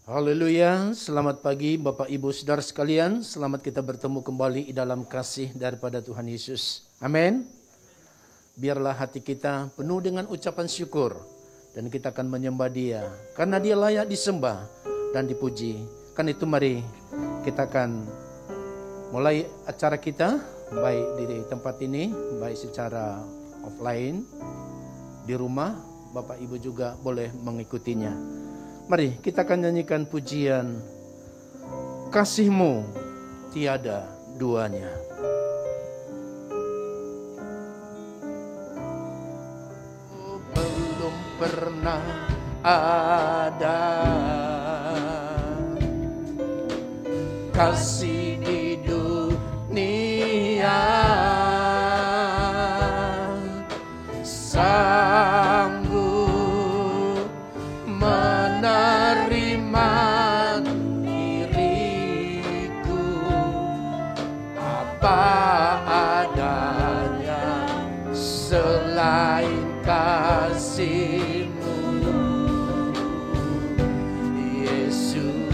Haleluya, selamat pagi Bapak Ibu Saudara sekalian. Selamat kita bertemu kembali di dalam kasih daripada Tuhan Yesus. Amin. Biarlah hati kita penuh dengan ucapan syukur dan kita akan menyembah Dia karena Dia layak disembah dan dipuji. Karena itu mari kita akan mulai acara kita baik di tempat ini, baik secara offline di rumah, Bapak Ibu juga boleh mengikutinya. Mari kita akan nyanyikan pujian Kasih-Mu tiada duanya. Belum pernah ada kasih di dunia sanggup menerima diriku apa adanya selain kasih-Mu, Yesus.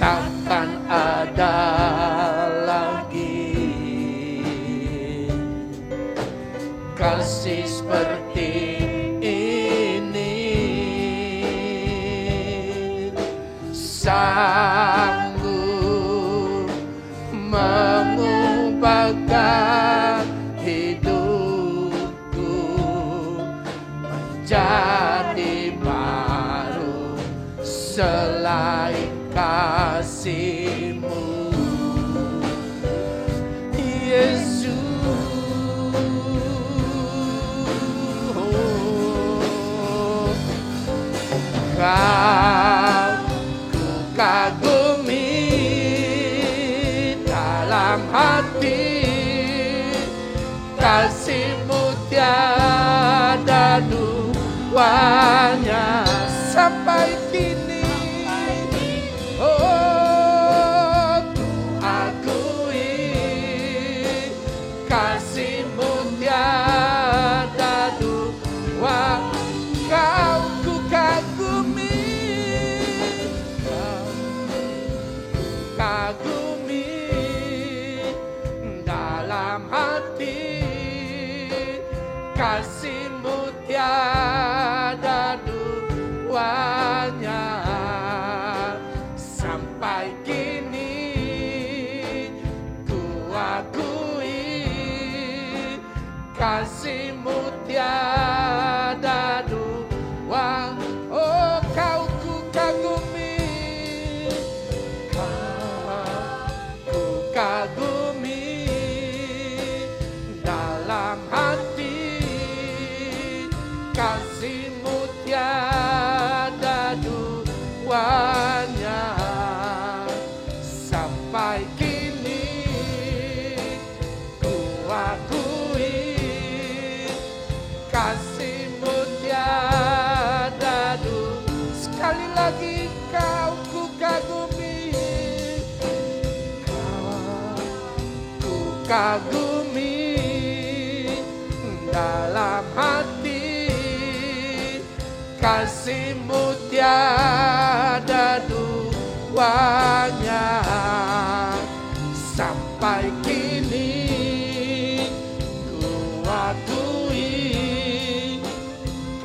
Takkan ada kasih seperti ini, sanggup mengubahkan hidupku menjadi baru selain kasih-Mu, Yesus. Kau ku kagumi dalam hati, kasih-Mu tiada duanya sampai kini. Oh, ku akui kasih-Mu tiada dua. Kau ku kagumi dalam hati, kasih-Mu tiada duanya sampai kini. Ku akui kasih-Mu tiada dua. Oh, Kau ku kagumi, kagumi dalam hati, kasih-Mu tiada duanya sampai kini. Ku akui kasih-Mu tiada duanya. Sekali lagi Kau ku kagumi, kagumi dalam hati, kasih-Mu tiada duanya sampai kini. Ku akui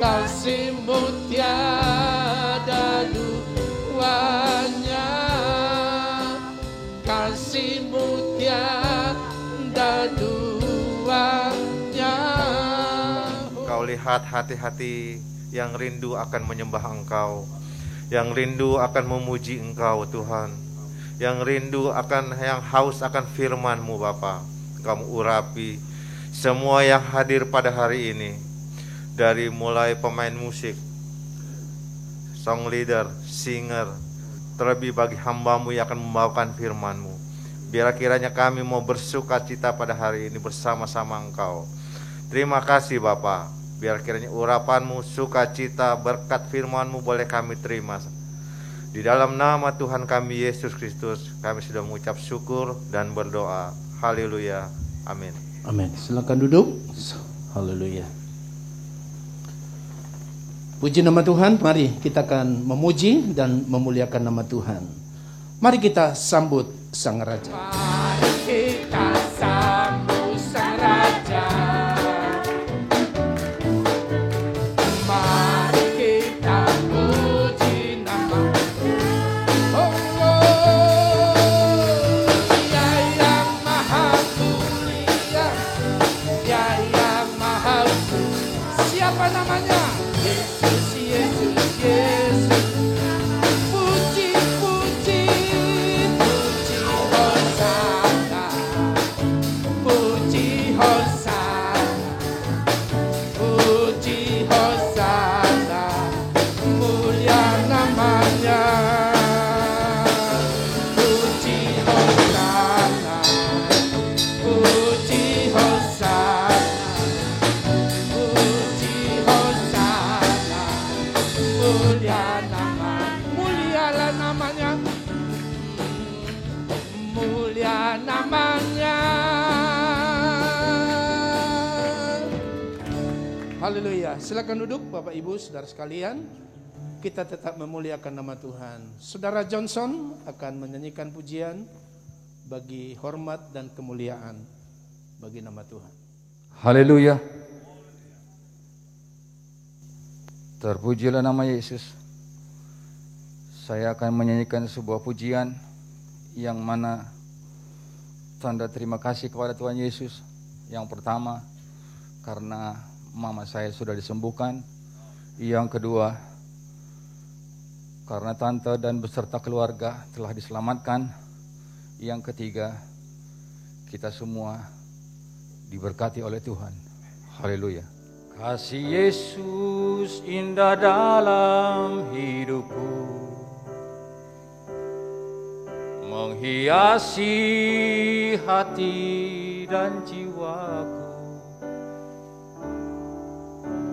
kasih-Mu tiada duanya, kasih-Mu tiada duanya. Kau lihat hati-hati yang rindu akan menyembah Engkau, yang rindu akan memuji Engkau Tuhan, yang rindu akan, yang haus akan firman-Mu Bapa. Engkau urapi semua yang hadir pada hari ini, dari mulai pemain musik, song leader, singer, terlebih bagi hamba-Mu yang akan membawakan firman-Mu. Biar kiranya kami mau bersuka cita pada hari ini bersama-sama Engkau. Terima kasih Bapa. Biar kiranya urapan-Mu, sukacita, berkat firman-Mu boleh kami terima. Di dalam nama Tuhan kami Yesus Kristus, kami sudah mengucap syukur dan berdoa. Haleluya. Amin. Amin. Silakan duduk. Haleluya. Puji nama Tuhan, mari kita akan memuji dan memuliakan nama Tuhan. Mari kita sambut Sang Raja. Mari kita sambut Sang Raja. Mari kita puji nama Dia yang maha mulia, Dia yang maha suci. Siapa namanya? Yesus, Yesus, Yesus. Puji, puji, puji Hosana. Puji Hosana. Puji Hosana. Mulia namanya. Puji Hosana. Puji Hosana. Puji Hosana. Mulialah namanya. Mulia namanya. Haleluya. Silakan duduk Bapak Ibu Saudara sekalian. Kita tetap memuliakan nama Tuhan. Saudara Johnson akan menyanyikan pujian bagi hormat dan kemuliaan bagi nama Tuhan. Haleluya. Terpujilah nama Yesus. Saya akan menyanyikan sebuah pujian yang mana tanda terima kasih kepada Tuhan Yesus. Yang pertama, karena mama saya sudah disembuhkan. Yang kedua, karena tante dan beserta keluarga telah diselamatkan. Yang ketiga, kita semua diberkati oleh Tuhan. Haleluya. Kasih Yesus indah dalam hidupku, menghiasi hati dan jiwaku.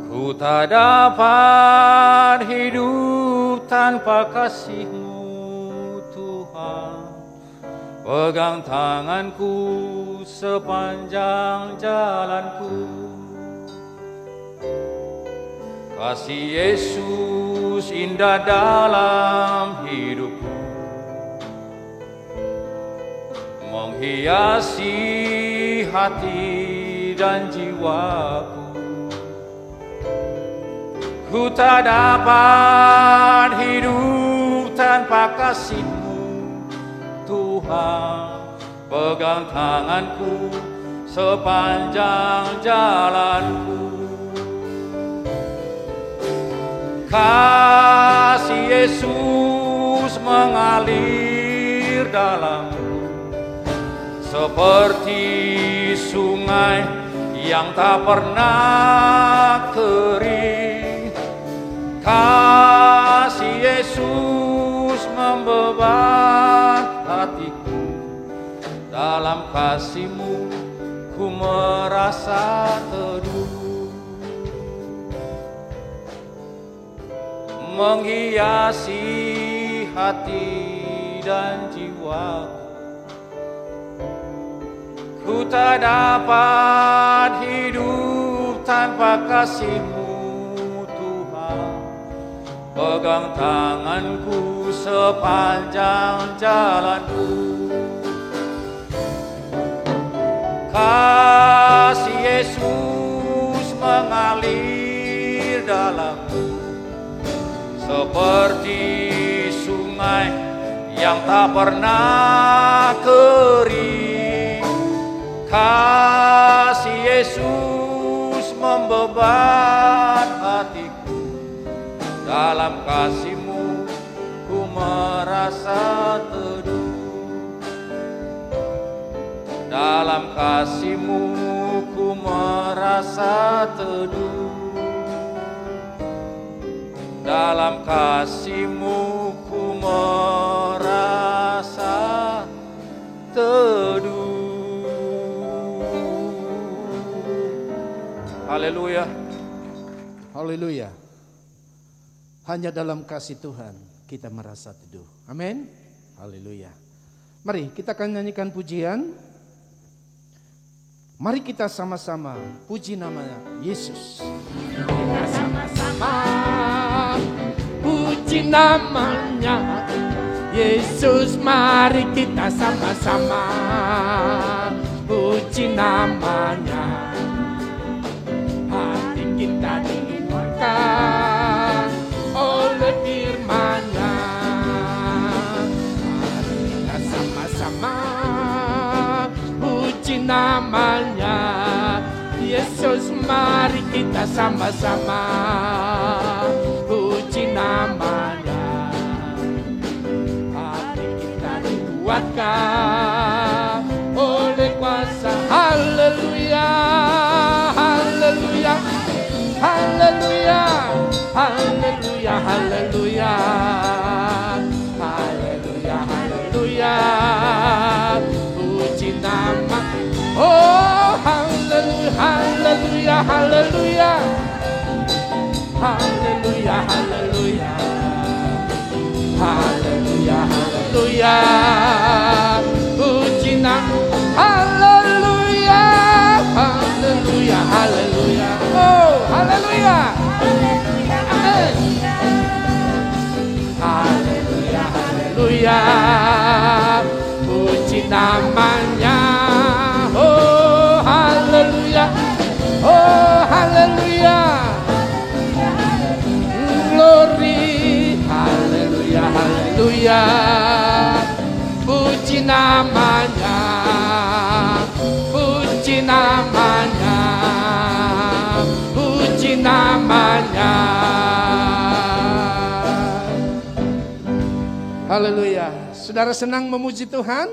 Ku tak dapat hidup tanpa kasih-Mu Tuhan. Pegang tanganku sepanjang jalanku. Kasih Yesus indah dalam hidupku, menghiasi hati dan jiwaku. Ku tak dapat hidup tanpa kasih-Mu Tuhan. Pegang tanganku sepanjang jalanku. Kasih Yesus mengalir dalamku, seperti sungai yang tak pernah kering. Kasih Yesus membeban hatiku, dalam kasih-Mu ku merasa teduh. Menghiasi hati dan jiwaku. Ku tak dapat hidup tanpa kasih-Mu Tuhan. Pegang tanganku sepanjang jalanku. Kasih Yesus mengalir dalamku, seperti sungai yang tak pernah kering. Kasih Yesus membeban hatiku, dalam kasih-Mu ku merasa teduh. Dalam kasih-Mu ku merasa teduh. Dalam kasih-Mu ku merasa teduh. Haleluya. Haleluya. Hanya dalam kasih Tuhan kita merasa teduh. Amin. Haleluya. Mari kita akan nyanyikan pujian. Mari kita sama-sama puji nama Yesus. Kita sama-sama puji namanya. Yesus, mari kita sama-sama puji namanya. Hati kita dikuatkan oleh firman-Nya. Mari kita sama-sama puji namanya. Yesus, mari kita sama-sama puji namanya. Kuatkan oleh kuasa. Haleluya, haleluya, haleluya, haleluya, haleluya, haleluya, haleluya. Puji nama. Oh, haleluya, haleluya, haleluya, haleluya, haleluya, haleluya, haleluya. Puji nama. Haleluya, haleluya, haleluya. Oh, haleluya. Amin. Haleluya, haleluya. Puji namanya. Oh, haleluya. Oh, haleluya. Glory. Haleluya, haleluya. Puji namanya. Puji namanya. Puji namanya. Haleluya. Saudara senang memuji Tuhan?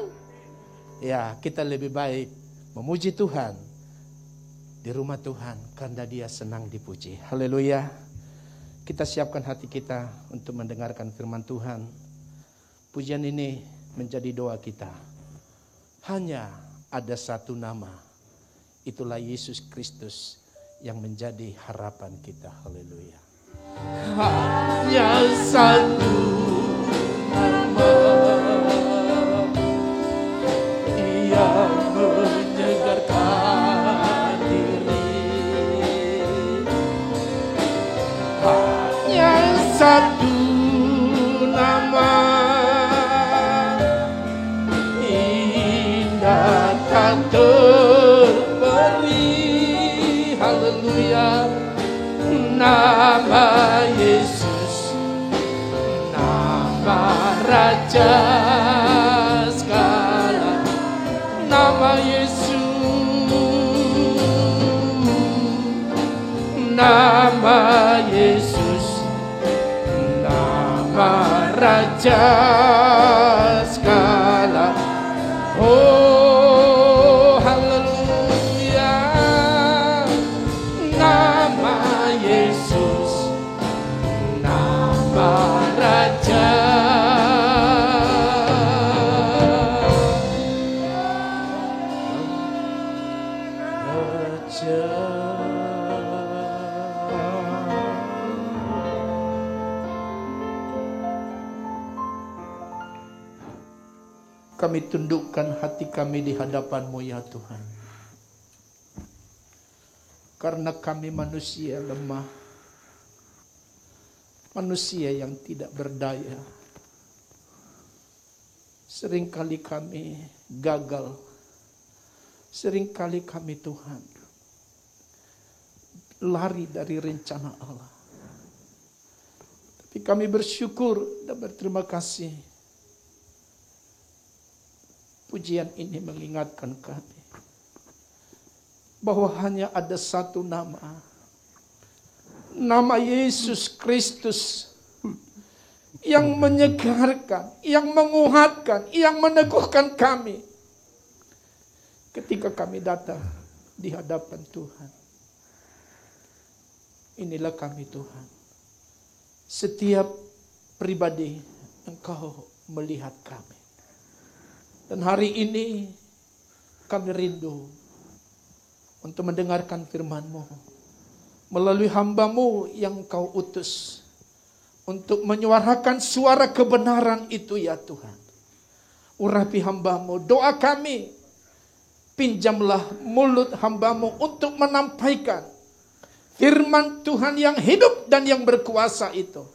Ya, kita lebih baik memuji Tuhan di rumah Tuhan karena Dia senang dipuji. Haleluya. Kita siapkan hati kita untuk mendengarkan firman Tuhan. Pujian ini menjadi doa kita. Hanya ada satu nama. Itulah Yesus Kristus yang menjadi harapan kita. Haleluya. Hanya satu nama yang menyegarkan diri. Hanya satu nama indah tak terberi. Haleluya. Nama Yesus, nama Raja segala. Nama Yesus, nama Yesus, nama Raja segala. Oh, haleluya. Nama Yesus, nama Raja. Kami tundukkan hati kami di hadapan-Mu ya Tuhan. Karena kami manusia lemah. Manusia yang tidak berdaya. Seringkali kami gagal. Seringkali kami Tuhan lari dari rencana Allah. Tapi kami bersyukur dan berterima kasih. Pujian ini mengingatkan kami bahwa hanya ada satu nama. Nama Yesus Kristus yang menyegarkan, yang menguatkan, yang meneguhkan kami ketika kami datang di hadapan Tuhan. Inilah kami Tuhan. Setiap pribadi Engkau melihat kami. Dan hari ini kami rindu untuk mendengarkan firman-Mu melalui hamba-Mu yang Kau utus untuk menyuarakan suara kebenaran itu ya Tuhan. Urapi hamba-Mu, doa kami, pinjamlah mulut hamba-Mu untuk menampaikan firman Tuhan yang hidup dan yang berkuasa itu.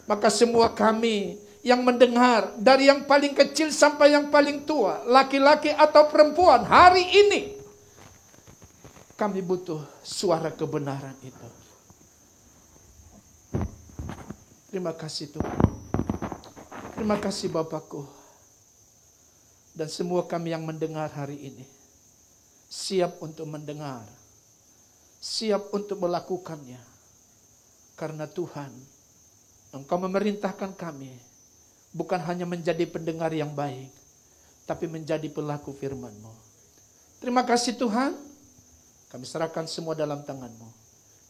Maka semua kami yang mendengar, dari yang paling kecil sampai yang paling tua, laki-laki atau perempuan, hari ini kami butuh suara kebenaran itu. Terima kasih Tuhan. Terima kasih Bapakku. Dan semua kami yang mendengar hari ini, siap untuk mendengar, siap untuk melakukannya. Karena Tuhan, Engkau memerintahkan kami bukan hanya menjadi pendengar yang baik, tapi menjadi pelaku firman-Mu. Terima kasih Tuhan, kami serahkan semua dalam tangan-Mu,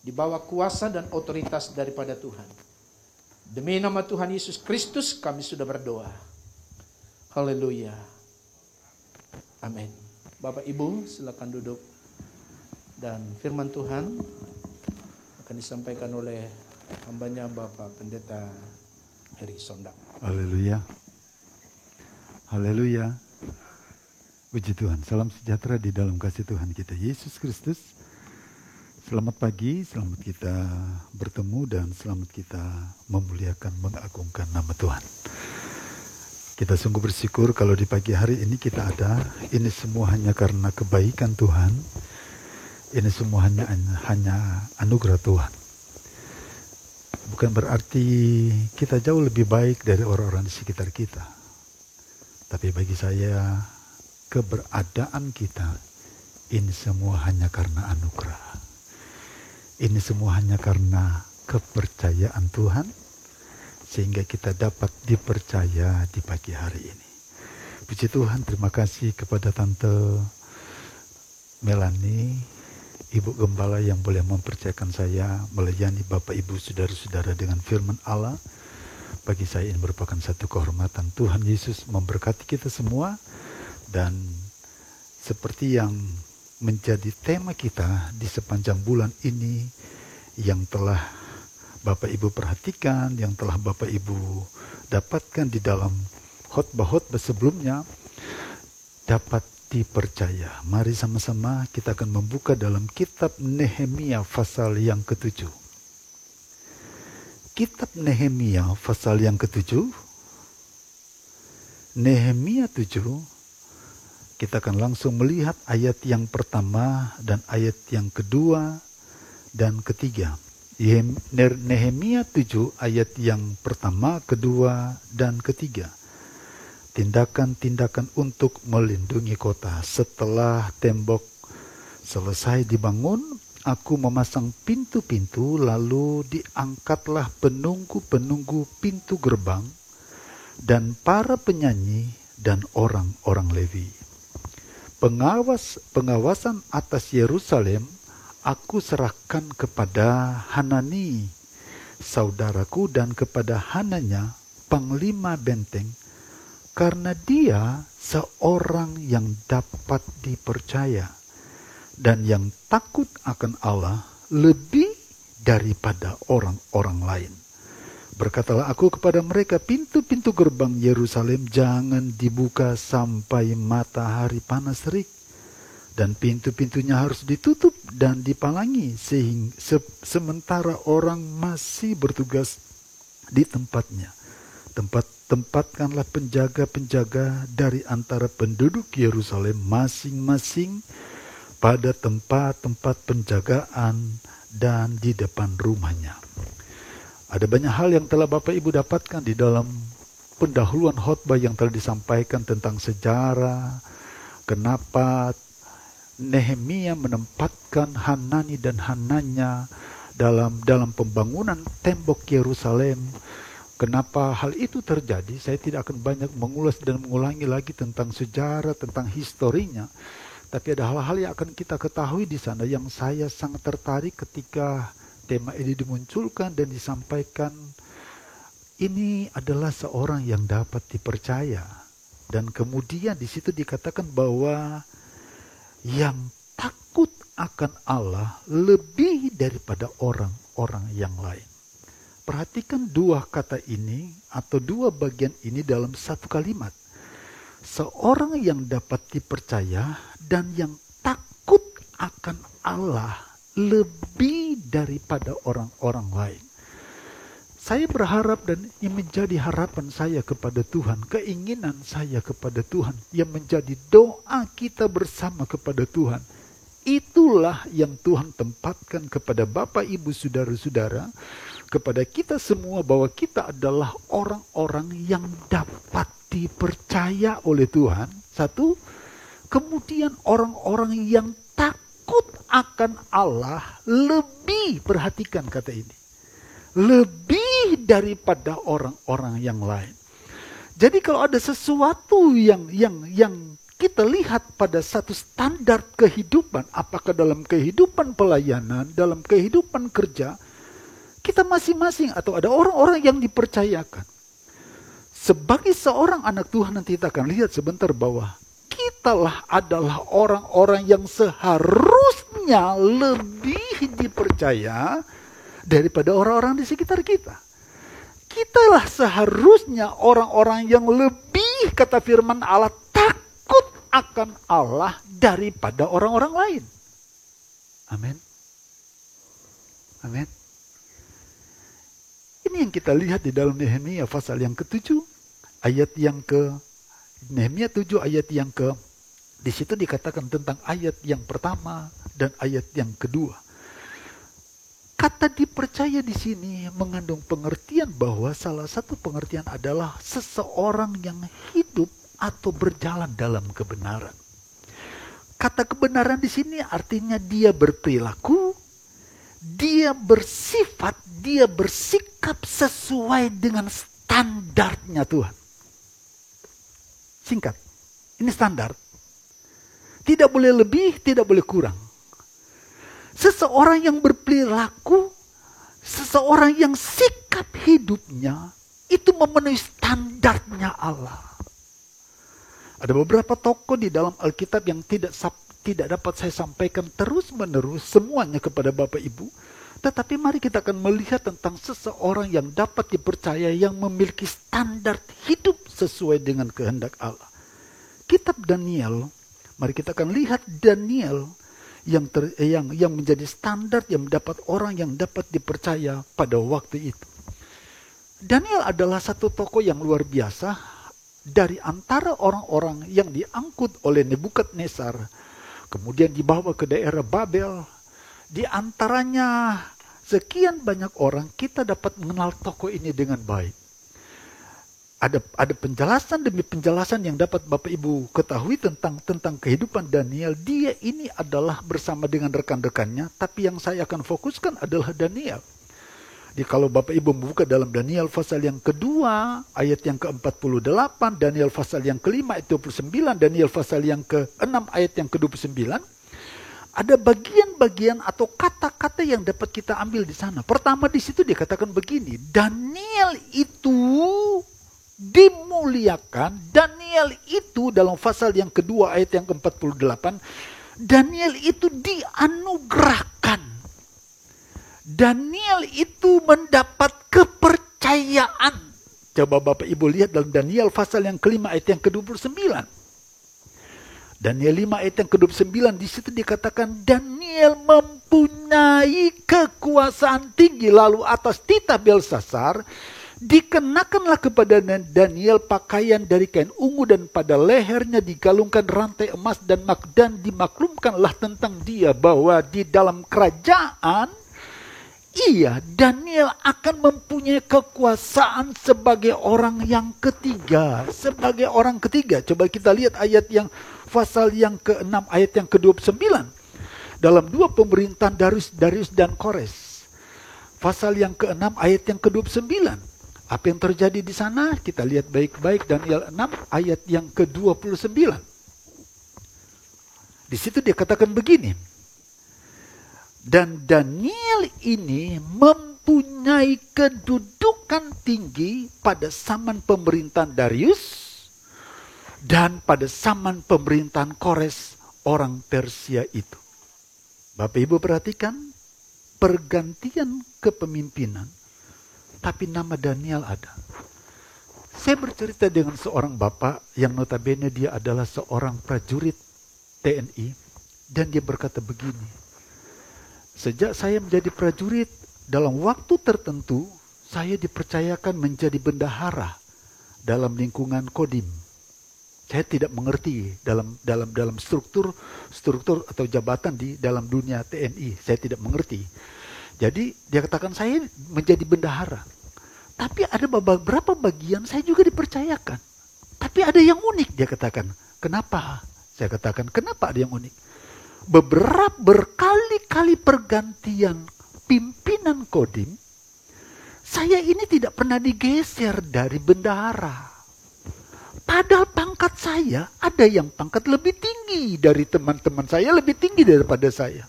di bawah kuasa dan otoritas daripada Tuhan. Demi nama Tuhan Yesus Kristus kami sudah berdoa. Haleluya. Amin. Bapak Ibu silakan duduk. Dan firman Tuhan akan disampaikan oleh hambanya Bapak Pendeta Heri Sondak. Haleluya. Haleluya. Puji Tuhan. Salam sejahtera di dalam kasih Tuhan kita Yesus Kristus. Selamat pagi, selamat kita bertemu dan selamat kita memuliakan, mengagungkan nama Tuhan. Kita sungguh bersyukur kalau di pagi hari ini kita ada. Ini semua hanya karena kebaikan Tuhan. Ini semua hanya anugerah Tuhan. Bukan berarti kita jauh lebih baik dari orang-orang di sekitar kita. Tapi bagi saya, keberadaan kita ini semua hanya karena anugerah. Ini semua hanya karena kepercayaan Tuhan, sehingga kita dapat dipercaya di pagi hari ini. Puji Tuhan, terima kasih kepada Tante Melanie, Ibu Gembala yang boleh mempercayakan saya melayani Bapak Ibu Saudara-saudara dengan firman Allah. Bagi saya ini merupakan satu kehormatan. Tuhan Yesus memberkati kita semua. Dan seperti yang menjadi tema kita di sepanjang bulan ini, yang telah Bapak Ibu perhatikan, yang telah Bapak Ibu dapatkan di dalam khotbah-khotbah sebelumnya, dapat dipercaya. Mari sama-sama kita akan membuka dalam kitab Nehemia pasal yang ke-7. Kitab Nehemia pasal yang ke-7. Nehemia 7. Kita akan langsung melihat ayat yang pertama dan ayat yang kedua dan ketiga. Nehemia 7 ayat yang pertama, kedua, dan ketiga. Tindakan-tindakan untuk melindungi kota. Setelah tembok selesai dibangun, aku memasang pintu-pintu, lalu diangkatlah penunggu-penunggu pintu gerbang dan para penyanyi dan orang-orang Lewi. Pengawasan atas Yerusalem aku serahkan kepada Hanani, saudaraku, dan kepada Hananya, panglima benteng, karena dia seorang yang dapat dipercaya dan yang takut akan Allah lebih daripada orang-orang lain. Berkatalah aku kepada mereka, pintu-pintu gerbang Yerusalem jangan dibuka sampai matahari panas terik, dan pintu-pintunya harus ditutup dan dipalangi sementara orang masih bertugas di tempatnya. Tempatkanlah penjaga-penjaga dari antara penduduk Yerusalem masing-masing pada tempat-tempat penjagaan dan di depan rumahnya. Ada banyak hal yang telah Bapak Ibu dapatkan di dalam pendahuluan khotbah yang telah disampaikan tentang sejarah, kenapa Nehemia menempatkan Hanani dan Hananya dalam pembangunan tembok Yerusalem. Kenapa hal itu terjadi? Saya tidak akan banyak mengulas dan mengulangi lagi tentang sejarah, tentang historinya. Tapi ada hal-hal yang akan kita ketahui di sana yang saya sangat tertarik ketika tema ini dimunculkan dan disampaikan. Ini adalah seorang yang dapat dipercaya. Dan kemudian di situ dikatakan bahwa yang takut akan Allah lebih daripada orang-orang yang lain. Perhatikan dua kata ini atau dua bagian ini dalam satu kalimat. Seorang yang dapat dipercaya dan yang takut akan Allah lebih daripada orang-orang lain. Saya berharap dan ini menjadi harapan saya kepada Tuhan, keinginan saya kepada Tuhan, yang menjadi doa kita bersama kepada Tuhan. Itulah yang Tuhan tempatkan kepada Bapak, Ibu, Saudara-saudara, kepada kita semua, bahwa kita adalah orang-orang yang dapat dipercaya oleh Tuhan. Satu, kemudian orang-orang yang takut akan Allah lebih, perhatikan kata ini, lebih daripada orang-orang yang lain. Jadi kalau ada sesuatu yang kita lihat pada satu standar kehidupan, apakah dalam kehidupan pelayanan, dalam kehidupan kerja, kita masing-masing atau ada orang-orang yang dipercayakan. Sebagai seorang anak Tuhan, nanti kita akan lihat sebentar bahwa kitalah adalah orang-orang yang seharusnya lebih dipercaya daripada orang-orang di sekitar kita. Kitalah seharusnya orang-orang yang lebih, kata firman Allah, takut akan Allah daripada orang-orang lain. Amin. Amin. Ini yang kita lihat di dalam Nehemia pasal yang ke-7, ayat yang ke Nehemia 7 ayat yang ke, di situ dikatakan tentang ayat yang pertama dan ayat yang kedua. Kata dipercaya di sini mengandung pengertian bahwa salah satu pengertian adalah seseorang yang hidup atau berjalan dalam kebenaran. Kata kebenaran di sini artinya dia berperilaku, dia bersifat, dia bersikap sesuai dengan standarnya Tuhan. Singkat, ini standar. Tidak boleh lebih, tidak boleh kurang. Seseorang yang berperilaku, seseorang yang sikap hidupnya itu memenuhi standarnya Allah. Ada beberapa tokoh di dalam Alkitab yang tidak dapat saya sampaikan terus-menerus semuanya kepada Bapak Ibu. Tetapi mari kita akan melihat tentang seseorang yang dapat dipercaya, yang memiliki standar hidup sesuai dengan kehendak Allah. Kitab Daniel, mari kita akan lihat Daniel yang menjadi standar, yang mendapat orang yang dapat dipercaya pada waktu itu. Daniel adalah satu tokoh yang luar biasa. Dari antara orang-orang yang diangkut oleh Nebukadnezar, kemudian dibawa ke daerah Babel, di antaranya sekian banyak orang, kita dapat mengenal tokoh ini dengan baik. Ada penjelasan demi penjelasan yang dapat Bapak Ibu ketahui tentang kehidupan Daniel. Dia ini adalah bersama dengan rekan-rekannya, tapi yang saya akan fokuskan adalah Daniel. Jadi kalau Bapak Ibu membuka dalam Daniel pasal yang kedua, ayat yang ke-48, Daniel pasal yang kelima, ayat 29, Daniel pasal yang ke-6, ayat yang ke-29, ada bagian-bagian atau kata-kata yang dapat kita ambil di sana. Pertama di situ dikatakan begini, Daniel itu dimuliakan, Daniel itu dalam pasal yang kedua, ayat yang ke-48, Daniel itu dianugerahkan. Daniel itu mendapat kepercayaan. Coba Bapak Ibu lihat dalam Daniel pasal yang kelima ayat yang ke-29. Daniel 5 ayat yang ke-29 di situ dikatakan Daniel mempunyai kekuasaan tinggi, lalu atas titah Belsasar dikenakanlah kepada Daniel pakaian dari kain ungu dan pada lehernya digalungkan rantai emas dan dimaklumkanlah tentang dia bahwa di dalam kerajaan Daniel akan mempunyai kekuasaan sebagai orang yang ketiga. Sebagai orang ketiga. Coba kita lihat ayat yang pasal yang ke-6 ayat yang ke-29. Dalam dua pemerintahan Darius dan Kores. Pasal yang ke-6 ayat yang ke-29. Apa yang terjadi di sana? Kita lihat baik-baik Daniel 6 ayat yang ke-29. Di situ dia katakan begini. Dan Daniel ini mempunyai kedudukan tinggi pada zaman pemerintahan Darius dan pada zaman pemerintahan Kores orang Persia itu. Bapak Ibu perhatikan pergantian kepemimpinan, tapi nama Daniel ada. Saya bercerita dengan seorang bapak yang notabene dia adalah seorang prajurit TNI dan dia berkata begini. Sejak saya menjadi prajurit, dalam waktu tertentu, saya dipercayakan menjadi bendahara dalam lingkungan Kodim. Saya tidak mengerti dalam struktur atau jabatan di dalam dunia TNI. Saya tidak mengerti. Jadi dia katakan saya menjadi bendahara. Tapi ada beberapa bagian saya juga dipercayakan. Tapi ada yang unik, dia katakan. Kenapa? Saya katakan, kenapa ada yang unik? Berkali-kali pergantian pimpinan Kodim, saya ini tidak pernah digeser dari bendahara. Padahal pangkat saya, ada yang pangkat lebih tinggi dari teman-teman saya, lebih tinggi daripada saya.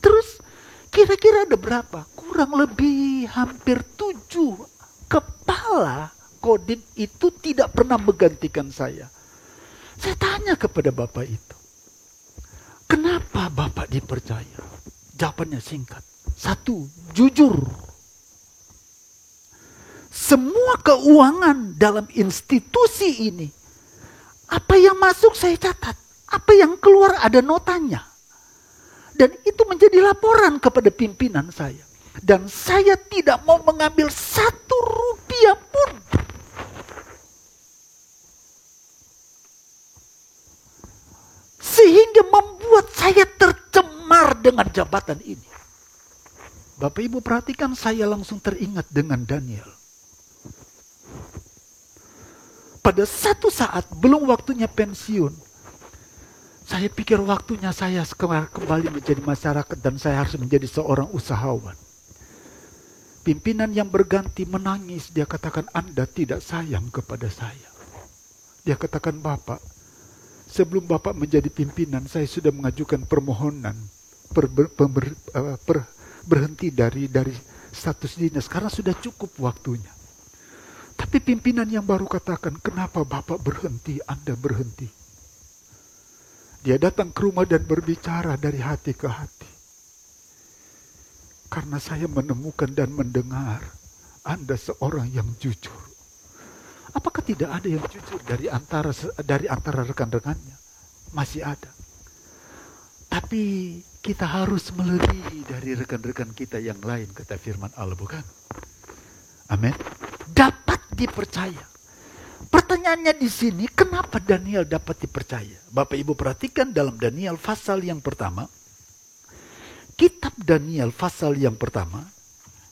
Terus, kira-kira ada berapa? Kurang lebih hampir 7 kepala Kodim itu tidak pernah menggantikan saya. Saya tanya kepada bapak itu, kenapa bapak dipercaya? Jawabannya singkat. 1, jujur. Semua keuangan dalam institusi ini, apa yang masuk saya catat, apa yang keluar ada notanya. Dan itu menjadi laporan kepada pimpinan saya. Dan saya tidak mau mengambil 1 rupiah pun. Sehingga membuat saya tercemar dengan jabatan ini. Bapak Ibu perhatikan, saya langsung teringat dengan Daniel. Pada satu saat belum waktunya pensiun, saya pikir waktunya saya kembali menjadi masyarakat dan saya harus menjadi seorang usahawan. Pimpinan yang berganti menangis, dia katakan, Anda tidak sayang kepada saya. Dia katakan, Bapak, sebelum Bapak menjadi pimpinan, saya sudah mengajukan permohonan berhenti dari status dinas karena sudah cukup waktunya. Tapi pimpinan yang baru katakan, kenapa Bapak berhenti, Anda berhenti? Dia datang ke rumah dan berbicara dari hati ke hati. Karena saya menemukan dan mendengar Anda seorang yang jujur. Apakah tidak ada yang jujur dari antara rekan-rekannya? Masih ada. Tapi kita harus melebihi dari rekan-rekan kita yang lain, kata firman Allah, bukan? Amin. Dapat dipercaya. Pertanyaannya di sini, kenapa Daniel dapat dipercaya? Bapak Ibu perhatikan dalam Daniel pasal yang pertama, kitab Daniel pasal yang pertama,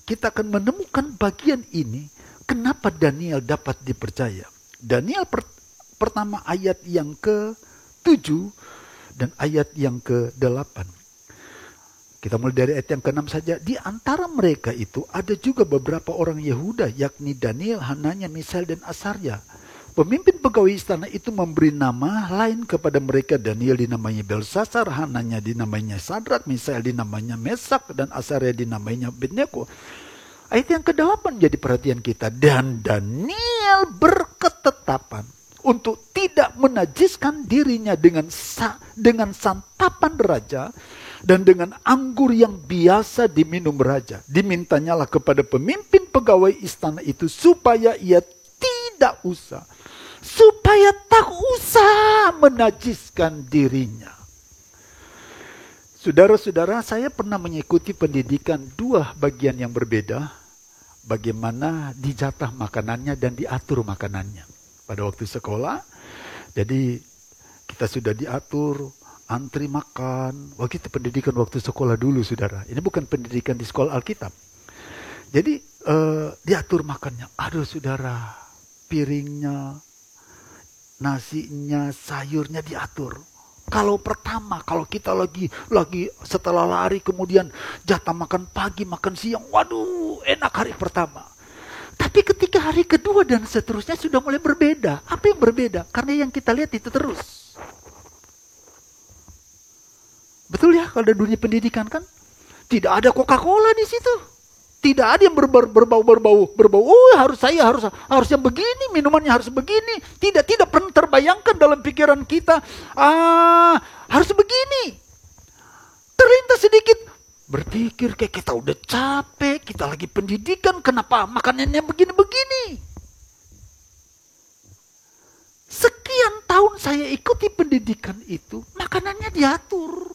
kita akan menemukan bagian ini, kenapa Daniel dapat dipercaya. Daniel pertama ayat yang ke-7 dan ayat yang ke-8. Kita mulai dari ayat yang ke-6 saja. Di antara mereka itu ada juga beberapa orang Yehuda, yakni Daniel, Hananya, Misael, dan Asarya. Pemimpin pegawai istana itu memberi nama lain kepada mereka. Daniel dinamainya Belsasar, Hananya dinamainya Sadrak, Misael dinamainya Mesak, dan Asarya dinamainya Abednego. Ayat yang ke-8 jadi perhatian kita. Dan Daniel berketetapan untuk tidak menajiskan dirinya dengan santapan raja dan dengan anggur yang biasa diminum raja. Dimintanyalah kepada pemimpin pegawai istana itu supaya ia tak usah menajiskan dirinya. Saudara-saudara, saya pernah mengikuti pendidikan 2 bagian yang berbeda. Bagaimana dijatah makanannya dan diatur makanannya. Pada waktu sekolah, jadi kita sudah diatur antri makan. Waktu itu pendidikan waktu sekolah dulu, saudara. Ini bukan pendidikan di sekolah Alkitab. Jadi diatur makannya. Aduh saudara, piringnya, nasinya, sayurnya diatur. Kalau kita lagi setelah lari kemudian jatah makan pagi, makan siang. Waduh, enak hari pertama. Tapi ketika hari kedua dan seterusnya sudah mulai berbeda. Apa yang berbeda? Karena yang kita lihat itu terus. Betul ya, kalau ada dunia pendidikan kan, tidak ada Coca-Cola di situ. Tidak ada yang berbau. Oh, harusnya begini, minumannya harus begini. Tidak pernah terbayangkan dalam pikiran kita. Harus begini. Terlintas sedikit, berpikir kayak kita udah capek, kita lagi pendidikan, kenapa makanannya begini-begini? Sekian tahun saya ikuti pendidikan itu, makanannya diatur.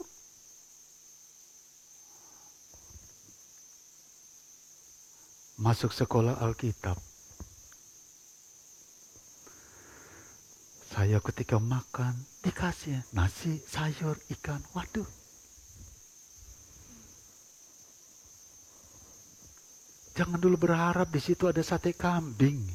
masuk sekolah Alkitab. Saya ketika makan dikasih nasi, sayur, ikan. Waduh. Jangan dulu berharap di situ ada sate kambing.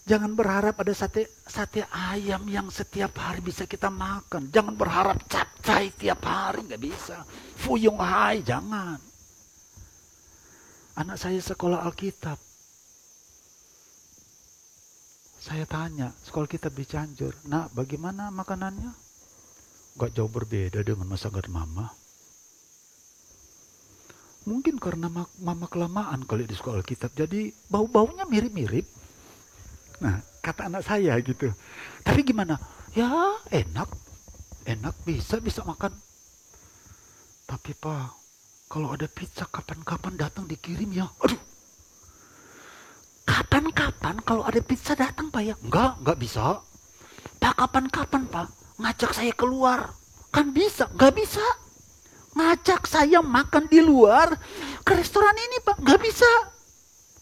Jangan berharap ada sate ayam yang setiap hari bisa kita makan. Jangan berharap capcay tiap hari, nggak bisa. Fuyung hai, jangan. Anak saya sekolah Alkitab. Saya tanya, sekolah kita di Cianjur, nak bagaimana makanannya? Gak jauh berbeda dengan masakan mama. Mungkin karena mama kelamaan kali di sekolah Alkitab, jadi bau-baunya mirip-mirip. Nah, kata anak saya gitu. Tapi gimana? Ya enak bisa makan. Tapi Pak, kalau ada pizza kapan-kapan datang dikirim ya. Aduh. Kapan-kapan kalau ada pizza datang Pak ya? Enggak bisa. Pak, kapan-kapan Pak ngajak saya keluar? Kan bisa? Enggak bisa. Ngajak saya makan di luar ke restoran ini Pak? Enggak bisa.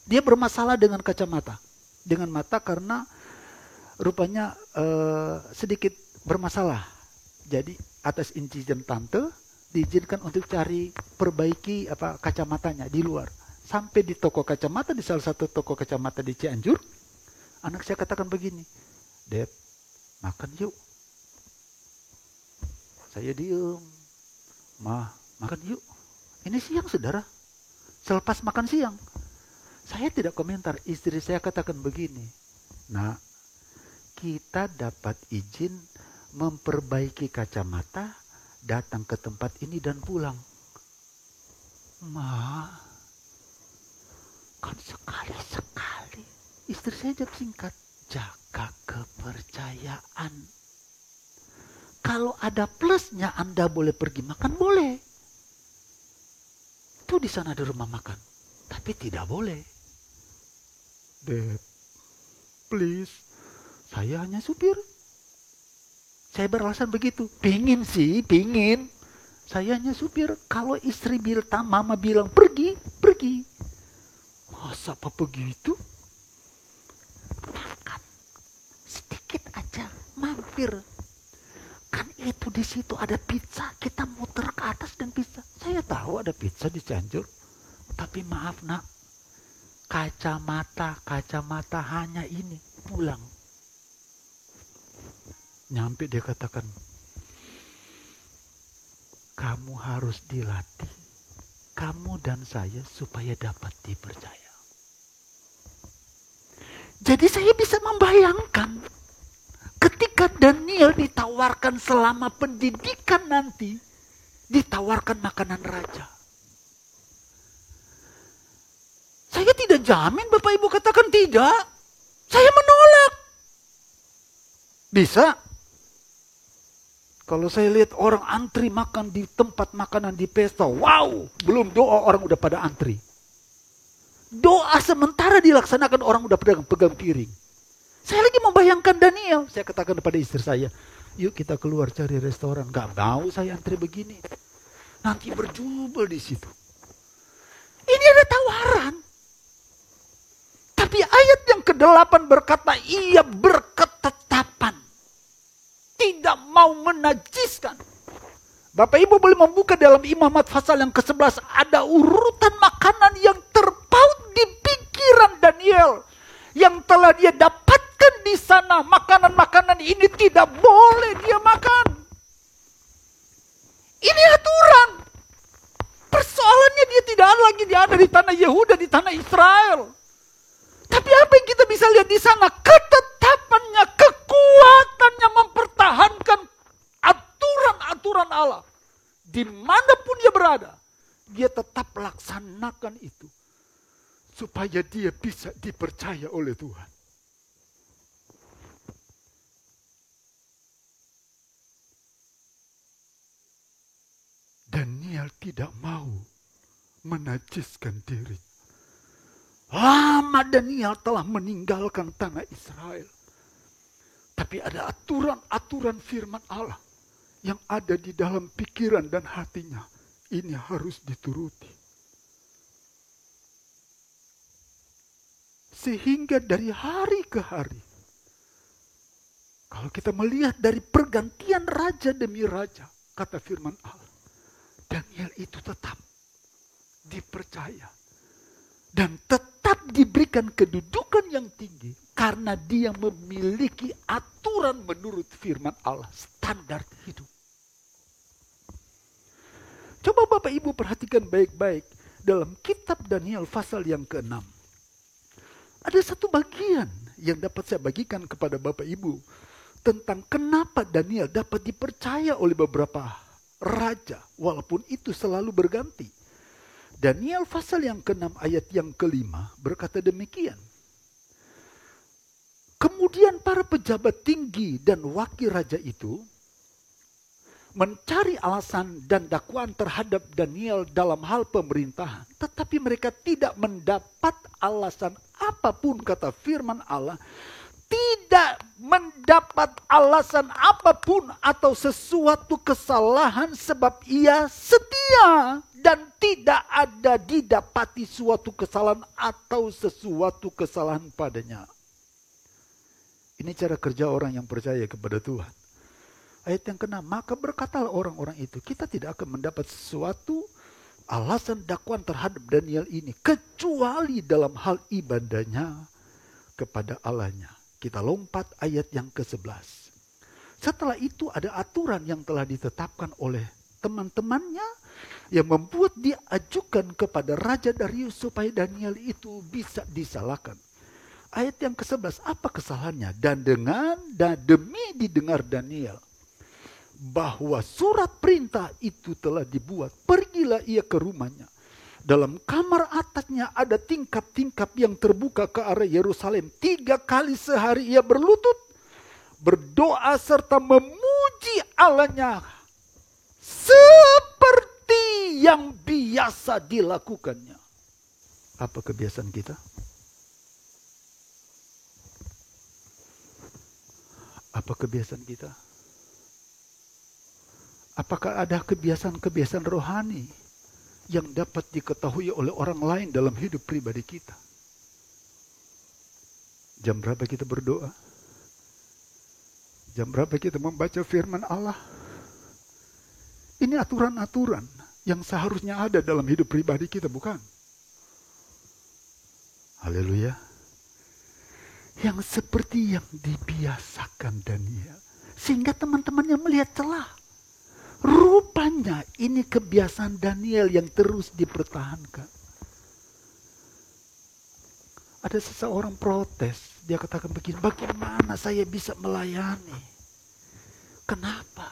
Dia bermasalah dengan kacamata. Dengan mata karena rupanya sedikit bermasalah. Jadi atas izin tante diizinkan untuk cari perbaiki kacamatanya di luar. Sampai di toko kacamata, di salah satu toko kacamata di Cianjur, anak saya katakan begini, Dep, makan yuk. Saya diem. Mah, makan yuk. Ini siang saudara. Selepas makan siang. Saya tidak komentar, istri saya katakan begini, nah, kita dapat izin memperbaiki kacamata, datang ke tempat ini dan pulang. Ma, kan sekali-sekali. Istri saya jawab singkat, jaga kepercayaan. Kalau ada plusnya Anda boleh pergi makan, boleh. Itu di sana ada rumah makan. Tapi tidak boleh. Dep, please, saya hanya supir. Saya beralasan begitu. Pingin. Saya hanya supir. Kalau istri bilang, mama bilang pergi. Masa apa begitu? Makan sedikit aja, mampir. Kan itu di situ ada pizza, kita muter ke atas dan pizza. Saya tahu ada pizza di Cianjur, tapi maaf nak, kacamata hanya ini, pulang. Nyampe dia katakan, kamu harus dilatih, kamu dan saya supaya dapat dipercaya. Jadi saya bisa membayangkan ketika Daniel ditawarkan selama pendidikan nanti, ditawarkan makanan raja. Saya tidak jamin Bapak Ibu katakan tidak. Saya menolak. Bisa. Kalau saya lihat orang antri makan di tempat makanan di pesta, wow, belum doa orang udah pada antri. Doa sementara dilaksanakan orang udah pegang piring. Saya lagi membayangkan Daniel. Saya katakan kepada istri saya, yuk kita keluar cari restoran. Gak mau saya antri begini. Nanti berjubel di situ. Ini ada tawaran. Tapi ayat yang ke-8 berkata, ia berketetapan. Tidak mau menajiskan. Bapak Ibu boleh membuka dalam Imamat pasal yang ke-11. Ada urutan makanan yang terpaut di pikiran Daniel. Yang telah dia dapatkan di sana. Makanan-makanan ini tidak boleh dia makan. Ini aturan. Persoalannya dia tidak lagi ada di tanah Yehuda, di tanah Israel. Tapi apa yang kita bisa lihat di sana? Ketetapannya, kekuatannya mempertahankan aturan-aturan Allah. Dimanapun dia berada, dia tetap laksanakan itu. Supaya dia bisa dipercaya oleh Tuhan. Daniel tidak mau menajiskan diri. Lama Daniel telah meninggalkan tanah Israel. Tapi ada aturan-aturan firman Allah yang ada di dalam pikiran dan hatinya. Ini harus dituruti. Sehingga dari hari ke hari, kalau kita melihat dari pergantian raja demi raja, kata firman Allah, Daniel itu tetap dipercaya dan tetap diberikan kedudukan yang tinggi karena dia memiliki aturan menurut firman Allah, standar hidup. Coba Bapak Ibu perhatikan baik-baik dalam kitab Daniel pasal yang ke-6. Ada satu bagian yang dapat saya bagikan kepada Bapak Ibu tentang kenapa Daniel dapat dipercaya oleh beberapa raja walaupun itu selalu berganti. Daniel pasal yang ke-6 ayat yang ke-5 berkata demikian. Kemudian para pejabat tinggi dan wakil raja itu mencari alasan dan dakwaan terhadap Daniel dalam hal pemerintahan. Tetapi mereka tidak mendapat alasan apapun, kata firman Allah. Tidak mendapat alasan apapun atau sesuatu kesalahan sebab ia setia. Dan tidak ada didapati suatu kesalahan atau sesuatu kesalahan padanya. Ini cara kerja orang yang percaya kepada Tuhan. Ayat yang ke-6, maka berkatalah orang-orang itu, kita tidak akan mendapat sesuatu alasan dakwaan terhadap Daniel ini, kecuali dalam hal ibadahnya kepada Allahnya. Kita lompat ayat yang ke-11. Setelah itu ada aturan yang telah ditetapkan oleh teman-temannya, yang membuat dia ajukan kepada Raja Darius supaya Daniel itu bisa disalahkan. Ayat yang ke-11, apa kesalahannya? Dan demi didengar Daniel bahwa surat perintah itu telah dibuat, pergilah ia ke rumahnya. Dalam kamar atasnya ada tingkap-tingkap yang terbuka ke arah Yerusalem. 3 kali sehari ia berlutut, berdoa serta memuji Allahnya seperti yang biasa dilakukannya. Apa kebiasaan kita? Apa kebiasaan kita? Apakah ada kebiasaan-kebiasaan rohani yang dapat diketahui oleh orang lain dalam hidup pribadi kita? Jam berapa kita berdoa? Jam berapa kita membaca firman Allah? Ini aturan-aturan yang seharusnya ada dalam hidup pribadi kita, bukan? Haleluya. Yang seperti yang dibiasakan Daniel. Sehingga teman-temannya melihat celah. Rupanya ini kebiasaan Daniel yang terus dipertahankan. Ada seseorang protes. Dia katakan begini, bagaimana saya bisa melayani? Kenapa?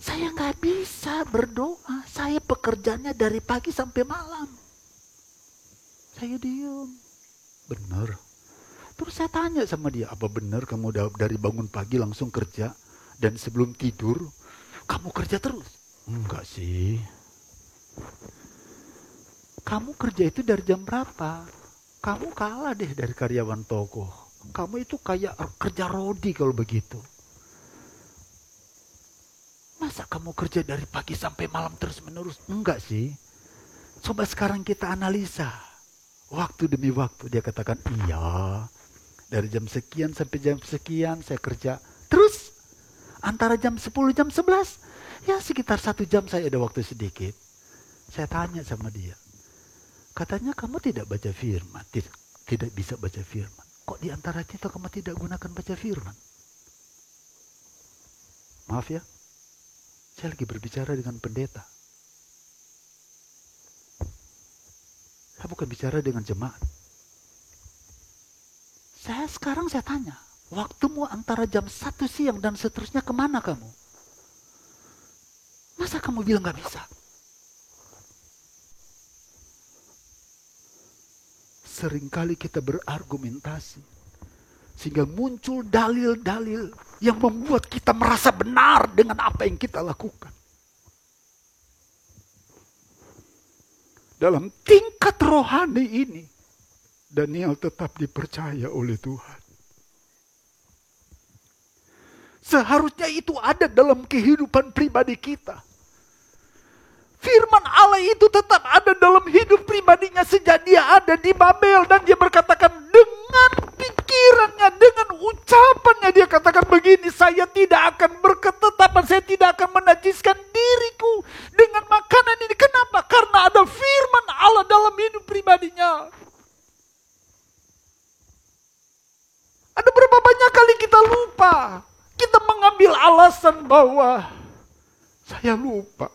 Saya nggak bisa berdoa. Saya pekerjaannya dari pagi sampai malam. Saya diam. Benar. Terus saya tanya sama dia, apa benar kamu dari bangun pagi langsung kerja? Dan sebelum tidur, kamu kerja terus? Enggak sih. Kamu kerja itu dari jam berapa? Kamu kalah deh dari karyawan toko. Kamu itu kayak kerja rodi kalau begitu. Masa kamu kerja dari pagi sampai malam terus menerus? Enggak sih. Coba sekarang kita analisa. Waktu demi waktu dia katakan, iya. Dari jam sekian sampai jam sekian saya kerja. Terus antara jam 10 jam 11. Ya sekitar 1 jam saya ada waktu sedikit. Saya tanya sama dia. Katanya kamu tidak baca firman. Tidak bisa baca firman. Kok di antara kita kamu tidak gunakan baca firman? Maaf ya. Saya lagi berbicara dengan pendeta. Saya bukan bicara dengan jemaat. Sekarang saya tanya. Waktumu antara jam 1 siang dan seterusnya kemana kamu? Masa kamu bilang gak bisa? Seringkali kita berargumentasi. Sehingga muncul dalil-dalil yang membuat kita merasa benar dengan apa yang kita lakukan. Dalam tingkat rohani ini, Daniel tetap dipercaya oleh Tuhan. Seharusnya itu ada dalam kehidupan pribadi kita. Firman Allah itu tetap ada dalam hidup pribadinya sejak dia ada di Babel. Dan dia berkatakan, dengan ketetapannya dia katakan begini, saya tidak akan berketetapan, saya tidak akan menajiskan diriku dengan makanan ini. Kenapa? Karena ada firman Allah dalam hidup pribadinya. Ada berapa banyak kali kita lupa, kita mengambil alasan bahwa saya lupa.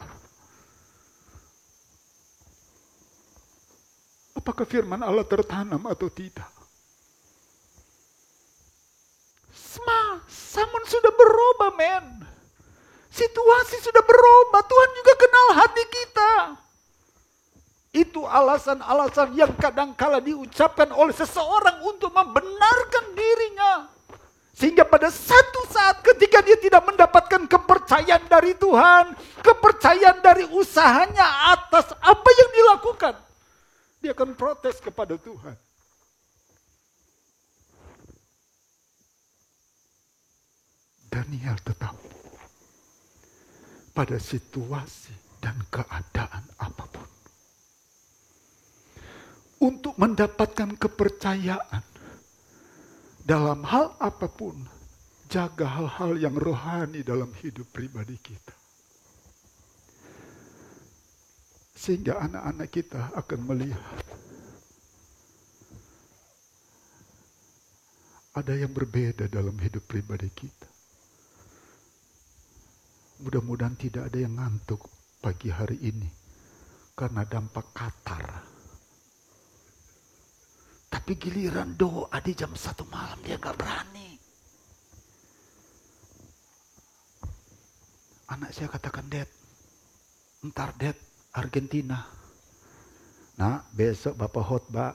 Apakah firman Allah tertanam atau tidak? Zaman sudah berubah, men. Situasi sudah berubah. Tuhan juga kenal hati kita. Itu alasan-alasan yang kadangkala diucapkan oleh seseorang untuk membenarkan dirinya. Sehingga pada satu saat ketika dia tidak mendapatkan kepercayaan dari Tuhan, kepercayaan dari usahanya atas apa yang dilakukan, dia akan protes kepada Tuhan. Daniel tetap pada situasi dan keadaan apapun. Untuk mendapatkan kepercayaan dalam hal apapun, jaga hal-hal yang rohani dalam hidup pribadi kita. Sehingga anak-anak kita akan melihat ada yang berbeda dalam hidup pribadi kita. Mudah-mudahan tidak ada yang ngantuk pagi hari ini karena dampak Qatar. Tapi giliran doa di jam 1 malam dia gak berani. Anak saya katakan, Dad, ntar Dad Argentina. Nah, besok Bapak khotbah.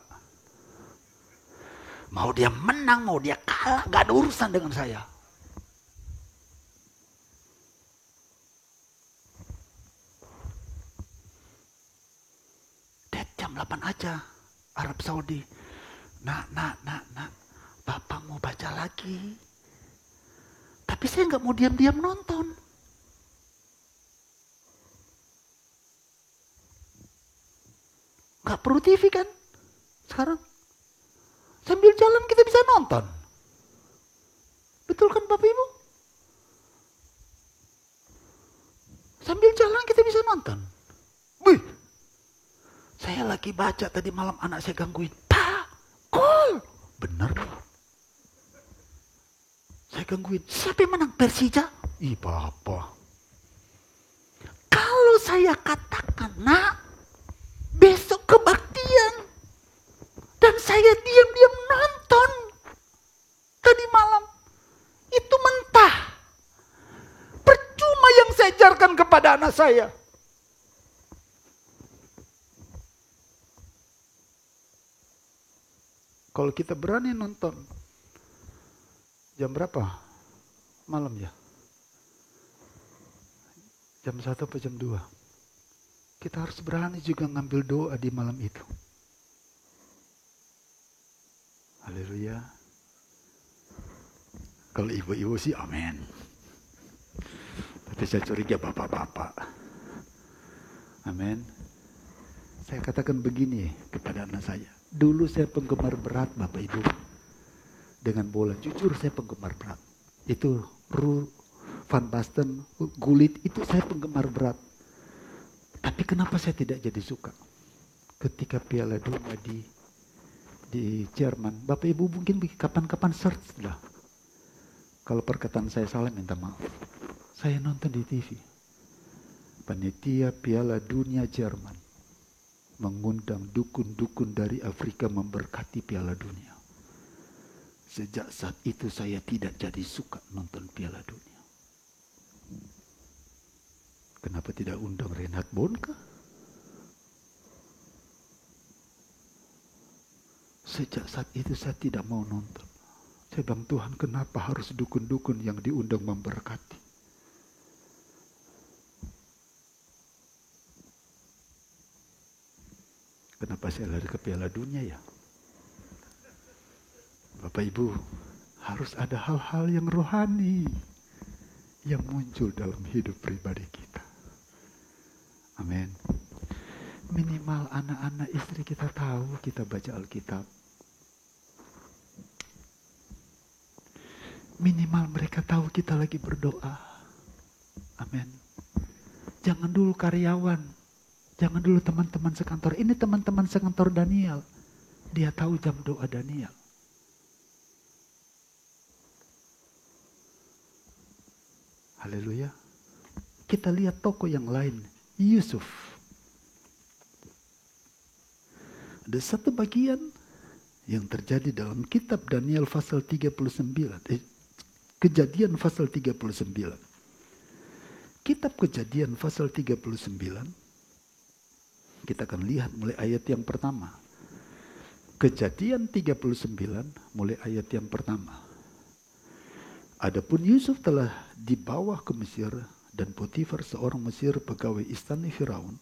Mau dia menang, mau dia kalah, gak ada urusan dengan saya. Dad, jam 8 aja, Arab Saudi. Nak, Bapak mau baca lagi. Tapi saya gak mau diam-diam nonton. Gak perlu TV kan sekarang. Sambil jalan kita bisa nonton. Betul kan Bapak Ibu? Sambil jalan kita bisa nonton. Wih, saya lagi baca tadi malam, anak saya gangguin. Pak, gol. Benar. Saya gangguin. Siapa yang menang? Persija? Ih Papa. Kalau saya katakan, nak, besok kebaktian, dan saya diam-diam nonton tadi malam, itu mentah. Percuma yang saya ajarkan kepada anak saya. Kalau kita berani nonton, jam berapa malam ya? Jam 1 atau jam 2? Kita harus berani juga ngambil doa di malam itu. Haleluya. Kalau ibu-ibu sih amin. Tapi saya curiga bapak-bapak. Amin. Saya katakan begini kepada anak saya. Dulu saya penggemar berat Bapak Ibu. Dengan bola. Jujur saya penggemar berat. Itu Van Basten, Gullit, itu saya penggemar berat. Tapi kenapa saya tidak jadi suka? Ketika Piala Dunia di Jerman, Bapak Ibu mungkin kapan-kapan search lah. Kalau perkataan saya salah minta maaf. Saya nonton di TV. Panitia Piala Dunia Jerman mengundang dukun-dukun dari Afrika memberkati Piala Dunia. Sejak saat itu saya tidak jadi suka nonton Piala Dunia. Kenapa tidak undang Reinhard Bonnke? Sejak saat itu saya tidak mau nonton. Saya bilang, Tuhan, kenapa harus dukun-dukun yang diundang memberkati? Kenapa saya lari ke Piala Dunia ya? Bapak Ibu, harus ada hal-hal yang rohani yang muncul dalam hidup pribadi kita. Amin. Minimal anak-anak istri kita tahu kita baca Alkitab. Minimal mereka tahu kita lagi berdoa. Amin. Jangan dulu karyawan. Jangan dulu teman-teman sekantor. Ini teman-teman sekantor Daniel. Dia tahu jam doa Daniel. Haleluya. Kita lihat tokoh yang lain. Yusuf. Ada satu bagian yang terjadi dalam kitab Daniel pasal 39. Kejadian pasal 39. Kitab Kejadian pasal 39. Kita akan lihat mulai ayat yang pertama. Kejadian 39 mulai ayat yang pertama. Adapun Yusuf telah dibawa ke Mesir dan Potifar seorang Mesir pegawai istana Firaun,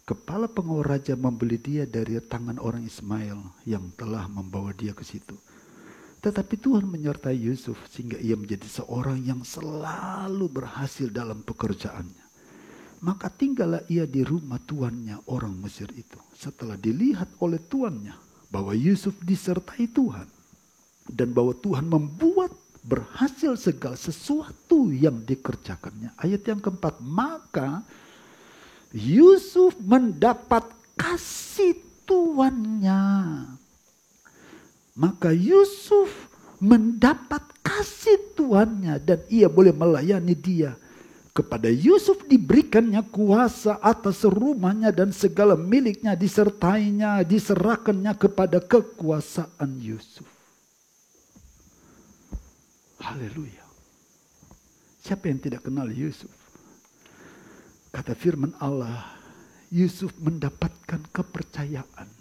kepala pengawal raja membeli dia dari tangan orang Ismail yang telah membawa dia ke situ. Tetapi Tuhan menyertai Yusuf sehingga ia menjadi seorang yang selalu berhasil dalam pekerjaannya. Maka tinggallah ia di rumah tuannya orang Mesir itu. Setelah dilihat oleh tuannya bahwa Yusuf disertai Tuhan dan bahwa Tuhan membuat berhasil segala sesuatu yang dikerjakannya. Ayat yang keempat, maka Yusuf mendapat kasih tuannya. Maka Yusuf mendapat kasih tuannya dan ia boleh melayani dia. Kepada Yusuf diberikannya kuasa atas rumahnya dan segala miliknya disertainya, diserahkannya kepada kekuasaan Yusuf. Haleluya. Siapa yang tidak kenal Yusuf? Kata firman Allah, Yusuf mendapatkan kepercayaan.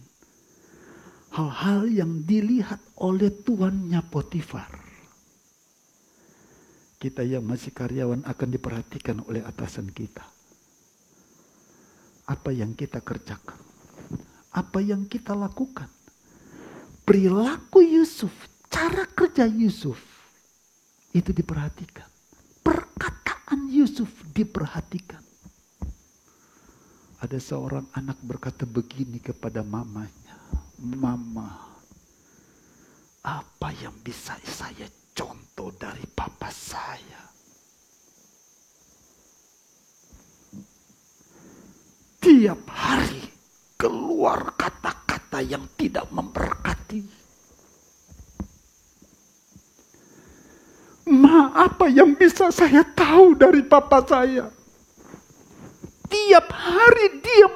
Hal-hal yang dilihat oleh tuannya Potifar. Kita yang masih karyawan akan diperhatikan oleh atasan kita. Apa yang kita kerjakan? Apa yang kita lakukan? Perilaku Yusuf, cara kerja Yusuf, itu diperhatikan. Perkataan Yusuf diperhatikan. Ada seorang anak berkata begini kepada mamanya, "Mama, apa yang bisa saya contoh dari papa saya?" Tiap hari keluar kata-kata yang tidak memberkati. Ma, apa yang bisa saya tahu dari papa saya? Tiap hari dia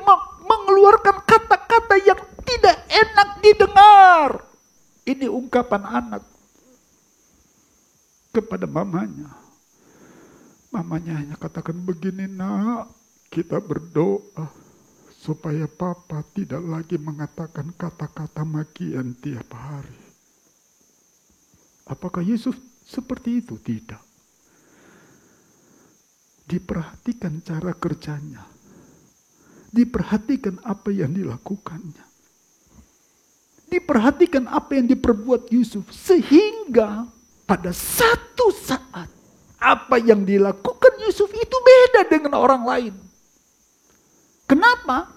mengeluarkan kata-kata yang tidak enak didengar. Ini ungkapan anak kepada mamanya. Mamanya hanya katakan begini, "Nak, kita berdoa supaya papa tidak lagi mengatakan kata-kata makian tiap hari." Apakah Yusuf seperti itu? Tidak. Diperhatikan cara kerjanya. Diperhatikan apa yang dilakukannya. Diperhatikan apa yang diperbuat Yusuf. Sehingga pada satu saat apa yang dilakukan Yusuf itu beda dengan orang lain. Kenapa?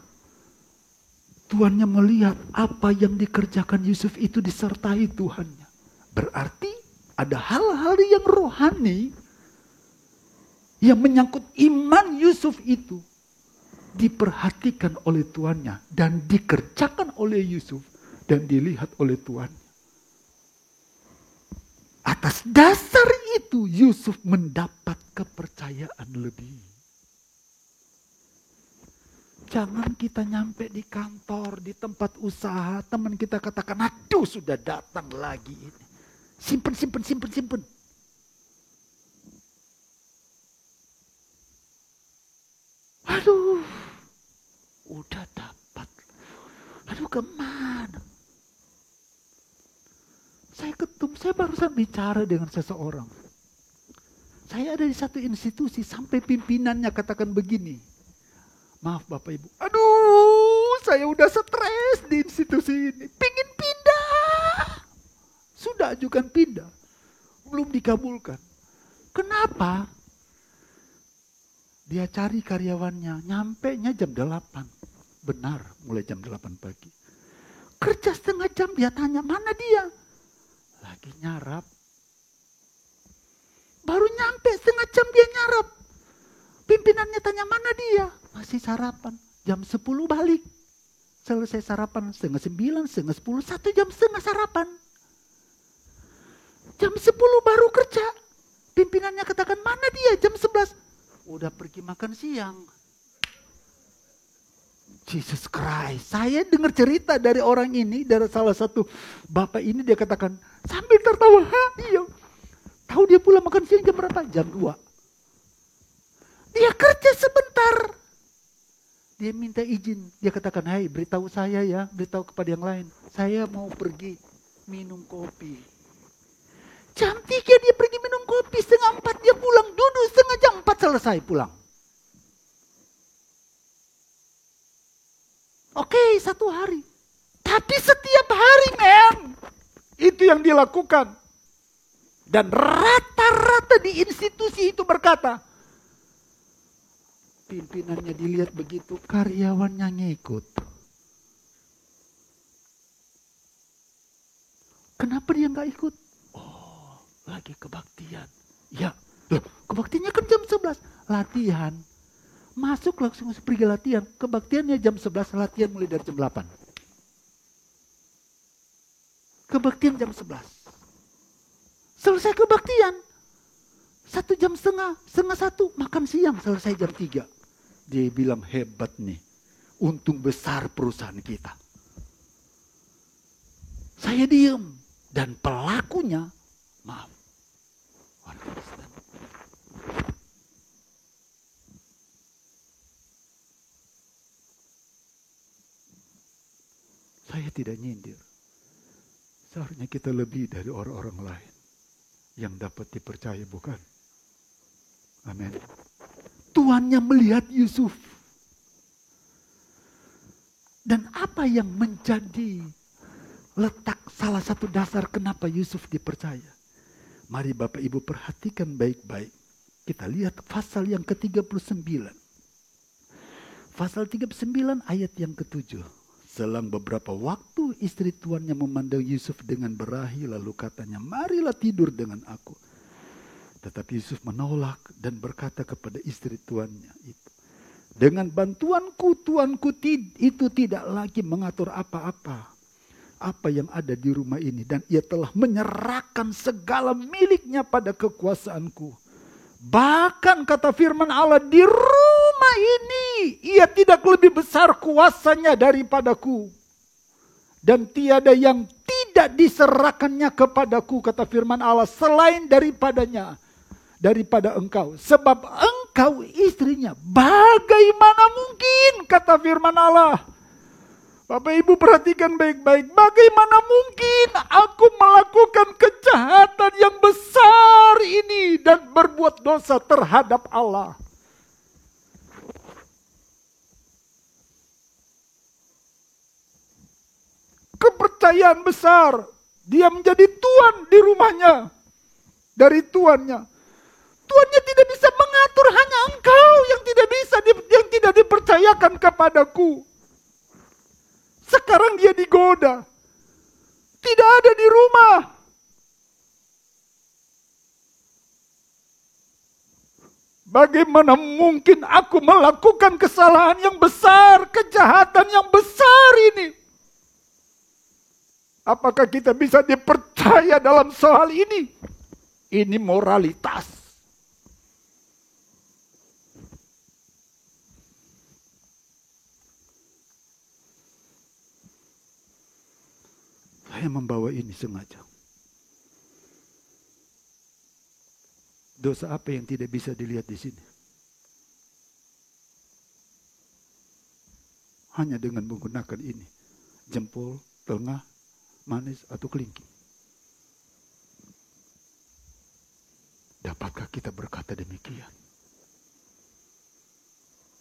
Tuannya melihat apa yang dikerjakan Yusuf itu disertai Tuhannya. Berarti ada hal-hal yang rohani yang menyangkut iman Yusuf itu diperhatikan oleh tuannya dan dikerjakan oleh Yusuf dan dilihat oleh tuannya. Atas dasar itu Yusuf mendapat kepercayaan lebih. Jangan kita nyampe di kantor, di tempat usaha, teman kita katakan, "Aduh, sudah datang lagi ini. Simpen. Aduh, udah dapat. Aduh, kemana?" Saya barusan bicara dengan seseorang. Saya ada di satu institusi sampai pimpinannya katakan begini, "Maaf Bapak Ibu, aduh saya udah stres di institusi ini, pingin pindah." Sudah ajukan pindah, belum dikabulkan. Kenapa? Dia cari karyawannya, nyampenya jam 8. Benar, mulai jam 8 pagi. Kerja setengah jam, dia tanya, "Mana dia?" "Lagi nyarap." jam dia nyarap. Pimpinannya tanya mana dia? Masih sarapan. Jam 10 balik. Selesai sarapan 8:30, 9:30, 1 jam setengah sarapan. Jam 10 baru kerja. Pimpinannya katakan mana dia? Jam 11. Udah pergi makan siang. Jesus Christ. Saya dengar cerita dari orang ini, dari salah satu bapak ini, dia katakan sambil tertawa, iya. Tahu dia pulang makan siang jam berapa? Jam 2. Dia kerja sebentar. Dia minta izin. Dia katakan, hai beritahu saya ya, beritahu kepada yang lain. Saya mau pergi minum kopi. Jam 3 dia pergi minum kopi, 3:30 dia pulang, duduk 3:30 selesai pulang. Oke, 1 hari. Tapi setiap hari, men. Itu yang dilakukan. Dan rata-rata di institusi itu berkata, pimpinannya dilihat begitu, karyawannya ngikut. Kenapa dia nggak ikut? Oh, lagi kebaktian. Ya, loh, kebaktiannya kan jam 11. Latihan. Masuk langsung pergi latihan. Kebaktiannya jam 11, latihan mulai dari jam 8. Kebaktian jam 11. Selesai kebaktian. 1 jam setengah, 1:30 makan siang, selesai jam 3. Dia bilang hebat nih. Untung besar perusahaan kita. Saya diem. Dan pelakunya, maaf. One Kristen. Saya tidak nyindir. Seharusnya kita lebih dari orang-orang lain yang dapat dipercaya, bukan? Amin. Tuannya melihat Yusuf. Dan apa yang menjadi letak salah satu dasar kenapa Yusuf dipercaya? Mari Bapak Ibu perhatikan baik-baik. Kita lihat pasal yang ke-39. Pasal 39 ayat yang ke-7. Selang beberapa waktu istri tuannya memandang Yusuf dengan berahi, lalu katanya, marilah tidur dengan aku. Tetapi Yusuf menolak dan berkata kepada istri tuannya itu, dengan bantuanku tuanku itu tidak lagi mengatur apa-apa. Apa yang ada di rumah ini, dan ia telah menyerahkan segala miliknya pada kekuasaanku. Bahkan kata firman Allah, di rumah ini ia tidak lebih besar kuasanya daripadaku. Dan tiada yang tidak diserahkannya kepadaku, kata firman Allah, selain daripada engkau. Sebab engkau istrinya. Bagaimana mungkin, kata firman Allah. Bapak Ibu perhatikan baik-baik. Bagaimana mungkin aku melakukan kejahatan yang besar ini dan berbuat dosa terhadap Allah. Kepercayaan besar. Dia menjadi tuan di rumahnya. Dari tuannya. Tuannya tidak bisa mengatur, hanya engkau yang tidak dipercayakan kepadaku. Sekarang dia digoda. Tidak ada di rumah. Bagaimana mungkin aku melakukan kesalahan yang besar, kejahatan yang besar ini? Apakah kita bisa dipercaya dalam soal ini? Ini moralitas. Saya membawa ini sengaja. Dosa apa yang tidak bisa dilihat di sini? Hanya dengan menggunakan ini. Jempol, tengah, manis, atau kelingking. Dapatkah kita berkata demikian?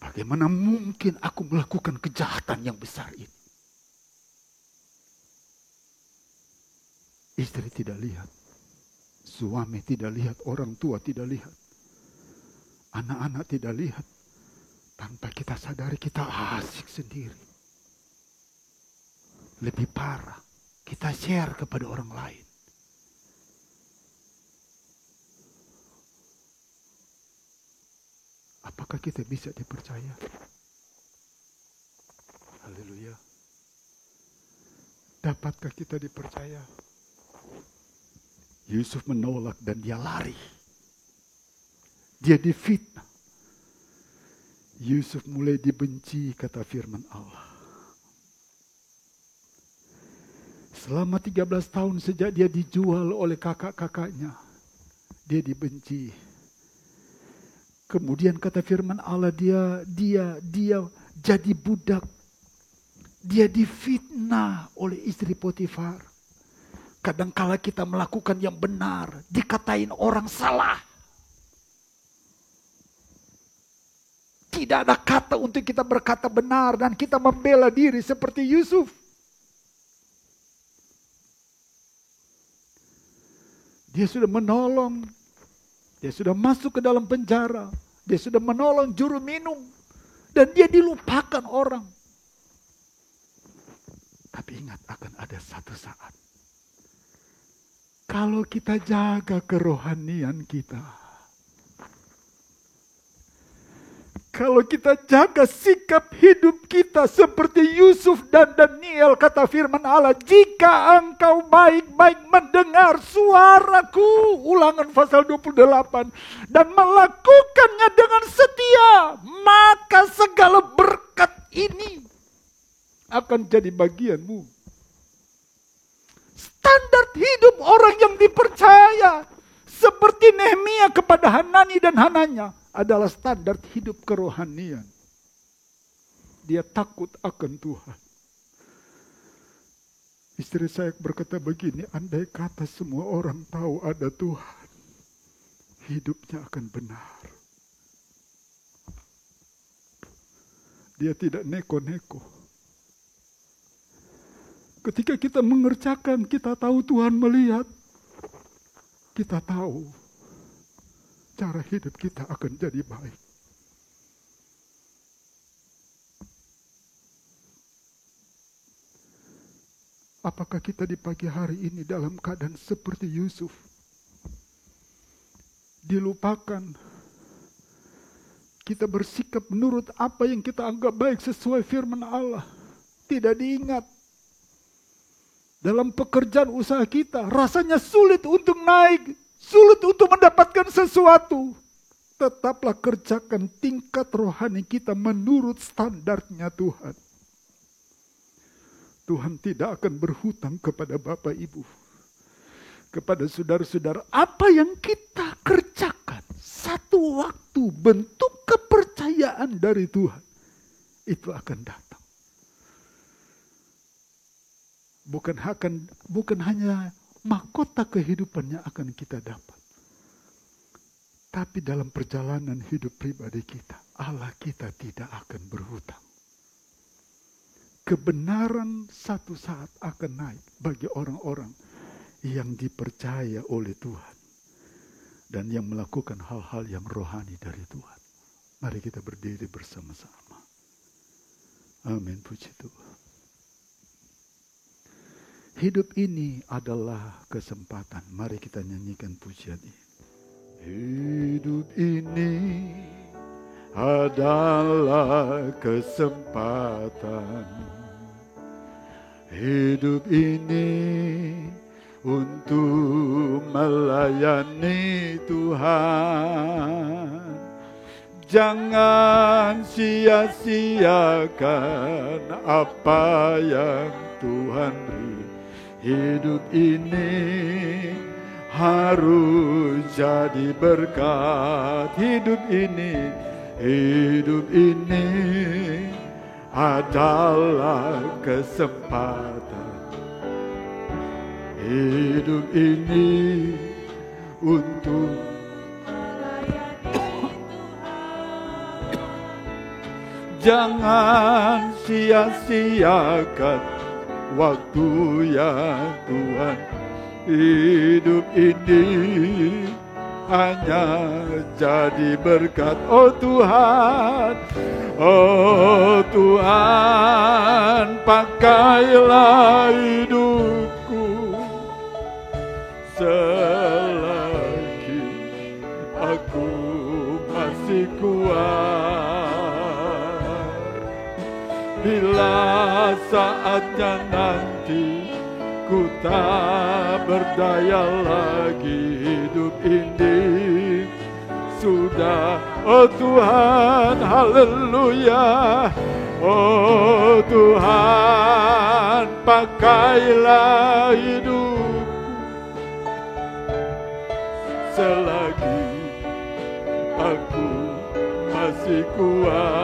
Bagaimana mungkin aku melakukan kejahatan yang besar ini? Istri tidak lihat, suami tidak lihat, orang tua tidak lihat, anak-anak tidak lihat. Tanpa kita sadari kita asik sendiri. Lebih parah, kita share kepada orang lain. Apakah kita bisa dipercaya? Haleluya. Dapatkah kita dipercaya? Yusuf menolak dan dia lari. Dia difitnah. Yusuf mulai dibenci, kata firman Allah. Selama 13 tahun sejak dia dijual oleh kakak-kakaknya, dia dibenci. Kemudian kata firman Allah, dia jadi budak. Dia difitnah oleh istri Potifar. Kadangkala kita melakukan yang benar, dikatain orang salah. Tidak ada kata untuk kita berkata benar dan kita membela diri seperti Yusuf. Dia sudah menolong, dia sudah masuk ke dalam penjara, dia sudah menolong juru minum, dan dia dilupakan orang. Tapi ingat, akan ada satu saat, kalau kita jaga kerohanian kita, kalau kita jaga sikap hidup kita seperti Yusuf dan Daniel, kata firman Allah, jika engkau baik-baik mendengar suaraku, Ulangan pasal 28, dan melakukannya dengan setia, maka segala berkat ini akan jadi bagianmu. Standar hidup orang yang dipercaya seperti Nehemia kepada Hanani dan Hananya adalah standar hidup kerohanian. Dia takut akan Tuhan. Istri saya berkata begini, andai kata semua orang tahu ada Tuhan, hidupnya akan benar. Dia tidak neko-neko. Ketika kita mengerjakan, kita tahu Tuhan melihat. Kita tahu cara hidup kita akan jadi baik. Apakah kita di pagi hari ini dalam keadaan seperti Yusuf? Dilupakan. Kita bersikap menurut apa yang kita anggap baik sesuai firman Allah. Tidak diingat. Dalam pekerjaan usaha kita, rasanya sulit untuk naik, sulit untuk mendapatkan sesuatu. Tetaplah kerjakan tingkat rohani kita menurut standarnya Tuhan. Tuhan tidak akan berhutang kepada Bapak Ibu, kepada saudara-saudara. Apa yang kita kerjakan, satu waktu bentuk kepercayaan dari Tuhan, itu akan datang. Bukan hanya mahkota kehidupan yang akan kita dapat. Tapi dalam perjalanan hidup pribadi kita, Allah kita tidak akan berhutang. Kebenaran satu saat akan naik bagi orang-orang yang dipercaya oleh Tuhan. Dan yang melakukan hal-hal yang rohani dari Tuhan. Mari kita berdiri bersama-sama. Amin, puji Tuhan. Hidup ini adalah kesempatan. Mari kita nyanyikan pujian ini. Hidup ini adalah kesempatan. Hidup ini untuk melayani Tuhan. Jangan sia-siakan apa yang Tuhan beri. Hidup ini harus jadi berkat. Hidup ini adalah kesempatan. Hidup ini untuk jangan sia-siakan waktu yang Tuhan. Hidup ini hanya jadi berkat. Oh Tuhan, oh Tuhan, pakailah hidupku selagi aku masih kuat. saatnya nanti ku tak berdaya lagi, hidup ini sudah, oh Tuhan, haleluya. Oh Tuhan, pakailah hidupku selagi aku masih kuat.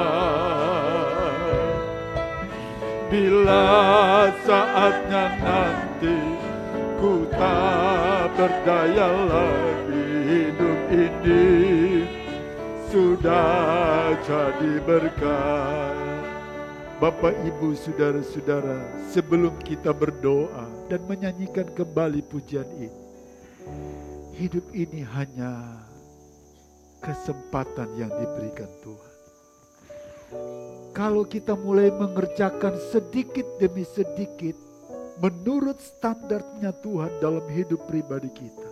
Bila saatnya nanti ku tak berdaya lagi, hidup ini sudah jadi berkat. Bapak, Ibu, Saudara-saudara, sebelum kita berdoa dan menyanyikan kembali pujian ini, hidup ini hanya kesempatan yang diberikan Tuhan. Kalau kita mulai mengerjakan sedikit demi sedikit menurut standarnya Tuhan dalam hidup pribadi kita,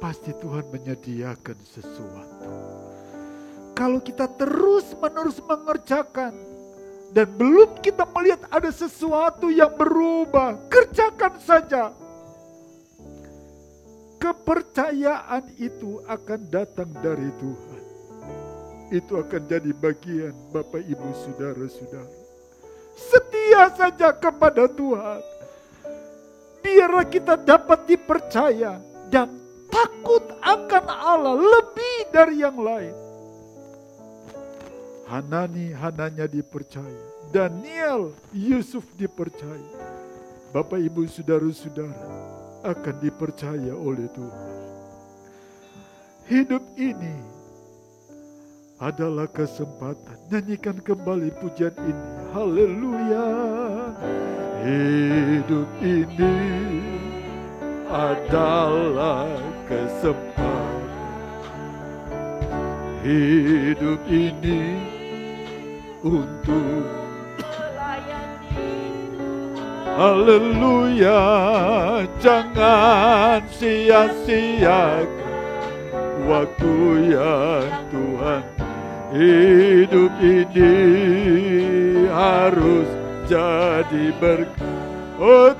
pasti Tuhan menyediakan sesuatu. Kalau kita terus-menerus mengerjakan dan belum kita melihat ada sesuatu yang berubah, kerjakan saja. Kepercayaan itu akan datang dari Tuhan. Itu akan jadi bagian Bapak, Ibu, Saudara-saudara. Setia saja kepada Tuhan. Biarlah kita dapat dipercaya dan takut akan Allah lebih dari yang lain. Hananya dipercaya, Daniel, Yusuf dipercaya. Bapak, Ibu, Saudara-saudara akan dipercaya oleh Tuhan. Hidup ini adalah kesempatan. Nyanyikan kembali pujian ini. Haleluya. Hidup ini adalah kesempatan. Hidup ini untuk haleluya, jangan sia-siakan waktu yang Tuhan. Hidup ini harus jadi berkat. Oh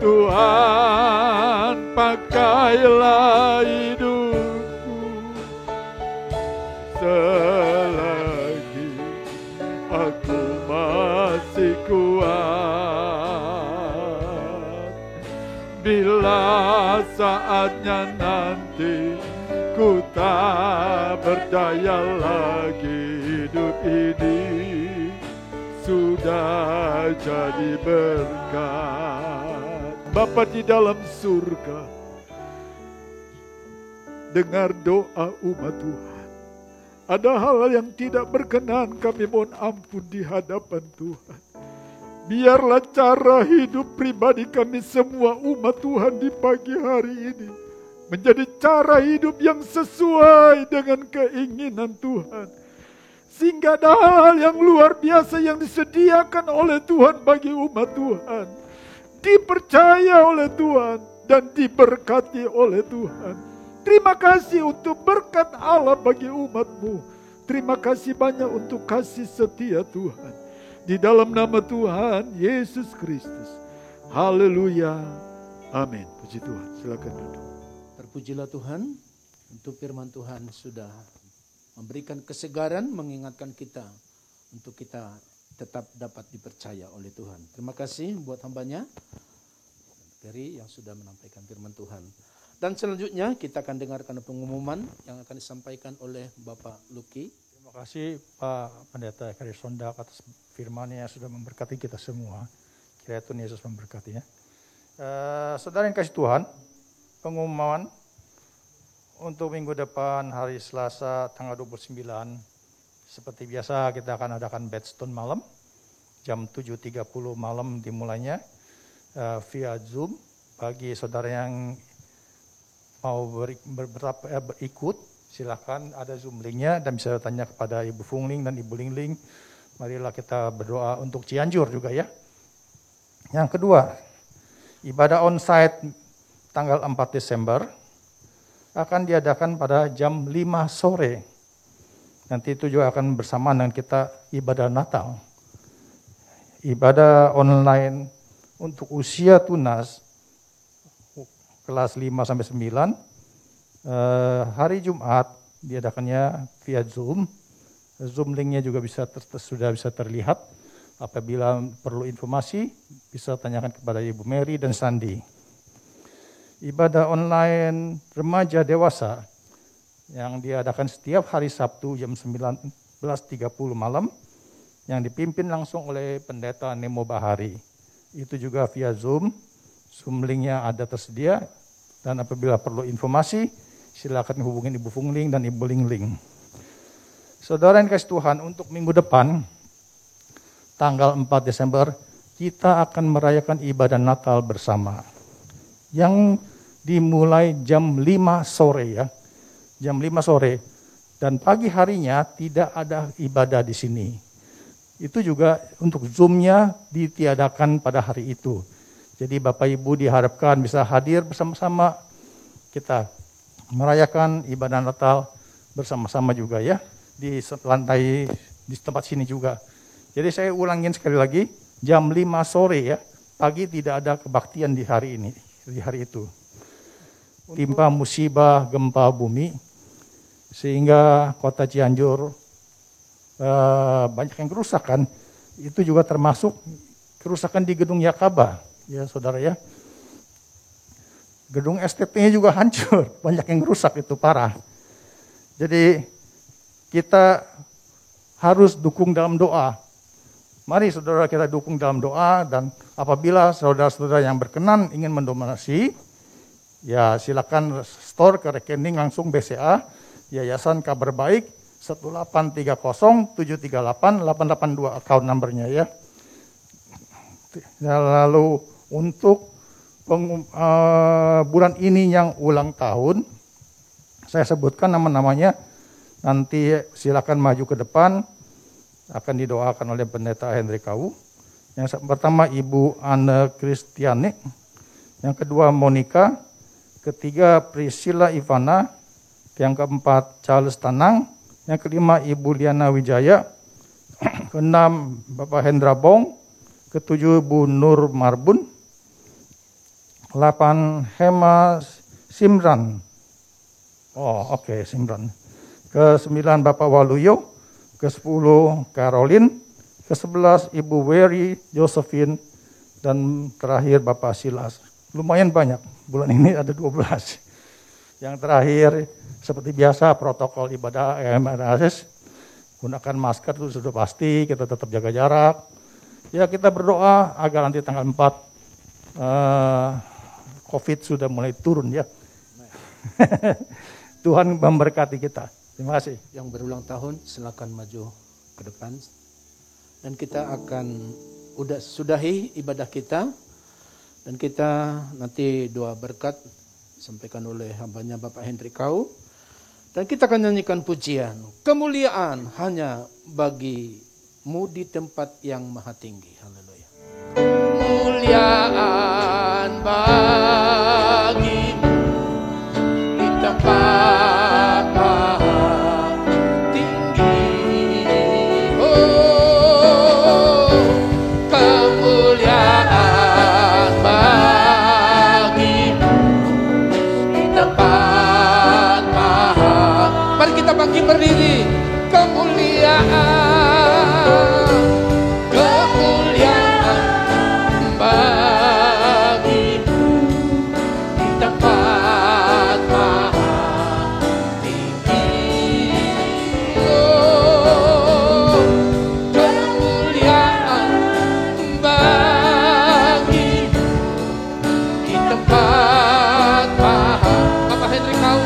Tuhan, pakailah hidupku selagi aku masih kuat. Bila saatnya nanti ku tak berdaya lagi, hidup ini sudah jadi berkat. Bapa di dalam surga, dengar doa umat Tuhan. Ada hal yang tidak berkenan, kami mohon ampun di hadapan Tuhan. Biarlah cara hidup pribadi kami semua umat Tuhan di pagi hari ini menjadi cara hidup yang sesuai dengan keinginan Tuhan. Sehingga ada hal yang luar biasa yang disediakan oleh Tuhan bagi umat Tuhan. Dipercaya oleh Tuhan dan diberkati oleh Tuhan. Terima kasih untuk berkat Allah bagi umat-Mu. Terima kasih banyak untuk kasih setia Tuhan. Di dalam nama Tuhan Yesus Kristus. Haleluya. Amin. Puji Tuhan. Silakan duduk. Terpujilah Tuhan untuk firman Tuhan sudah memberikan kesegaran, mengingatkan kita untuk kita tetap dapat dipercaya oleh Tuhan. Terima kasih buat hambanya, Peri, yang sudah menampaikan firman Tuhan. Dan selanjutnya kita akan dengarkan pengumuman yang akan disampaikan oleh Bapak Luki. Terima kasih Pak Pendeta Karisondak atas firman-Nya yang sudah memberkati kita semua. Kiranya Tuhan Yesus memberkati ya. Saudara yang kasih Tuhan, pengumuman untuk minggu depan hari Selasa tanggal 29, seperti biasa kita akan adakan Bedstone malam, jam 7.30 malam dimulainya via Zoom. Bagi saudara yang mau berikut, silakan ada Zoom linknya dan bisa tanya kepada Ibu Fungling dan Ibu Lingling. Marilah kita berdoa untuk Cianjur juga ya. Yang kedua, ibadah onsite tanggal 4 Desember akan diadakan pada jam 5 sore. Nanti itu juga akan bersamaan dengan kita ibadah Natal. ibadah online untuk usia tunas kelas 5 sampai 9 hari Jumat diadakannya via Zoom. Zoom linknya juga sudah bisa terlihat. Apabila perlu informasi bisa tanyakan kepada Ibu Mary dan Sandi. Ibadah online remaja dewasa yang diadakan setiap hari Sabtu jam 19.30 malam yang dipimpin langsung oleh Pendeta Nemo Bahari. Itu juga via Zoom. Zoom linknya ada tersedia, dan apabila perlu informasi silakan hubungin Ibu Fungling dan Ibu Lingling. Saudara yang kasih Tuhan, untuk minggu depan tanggal 4 Desember kita akan merayakan ibadah Natal bersama yang dimulai jam 5 sore ya. Jam 5 sore, dan pagi harinya tidak ada ibadah di sini. Itu juga untuk Zoom-nya ditiadakan pada hari itu. Jadi Bapak Ibu diharapkan bisa hadir bersama-sama kita merayakan ibadah Natal bersama-sama juga ya, di lantai di tempat sini juga. Jadi saya ulangin sekali lagi, jam 5 sore ya, pagi tidak ada kebaktian di hari ini, di hari itu. Timpa musibah gempa bumi, sehingga kota Cianjur banyak yang kerusakan. Itu juga termasuk kerusakan di gedung Yakaba, ya saudara ya. Gedung STP-nya juga hancur, banyak yang rusak, itu parah. Jadi kita harus dukung dalam doa. Mari saudara kita dukung dalam doa, dan apabila saudara-saudara yang berkenan ingin mendonasi, ya silakan store ke rekening langsung BCA, Yayasan Kabar Baik 18307388882 account numbernya ya. Lalu untuk bulan ini yang ulang tahun, saya sebutkan nama-namanya, nanti silakan maju ke depan, akan didoakan oleh Pendeta Henry Kau. Yang pertama Ibu Anne Kristiani, yang kedua Monica, ketiga Priscilla Ivana, yang keempat Charles Tanang, yang kelima Ibu Liana Wijaya, keenam Bapak Hendra Bong, ketujuh Bu Nur Marbun, 8 Hema Simran, Simran, ke-9 Bapak Waluyo, ke-10 Caroline, ke-11 Ibu Wery Josephine, dan terakhir Bapak Silas. Lumayan banyak, bulan ini ada 12. Yang terakhir, seperti biasa protokol ibadah MRS, gunakan masker itu sudah pasti, kita tetap jaga jarak. Ya kita berdoa agar nanti tanggal 4 COVID sudah mulai turun ya. Tuhan memberkati kita. Terima kasih. Yang berulang tahun silakan maju ke depan, dan kita akan sudahi ibadah kita, dan kita nanti doa berkat sampaikan oleh hambanya Bapak Henry Kau, dan kita akan nyanyikan pujian kemuliaan hanya bagimu di tempat yang maha tinggi. Haleluya. Kemuliaan bagimu di tempat maha tinggi. Oh, kemuliaan bagimu di tempat maha. Mari kita bangkit berdiri. Kemuliaan bagimu di tempat maha tinggi. Oh, kemuliaan bagimu di tempat maha. Bapak Henry Kau,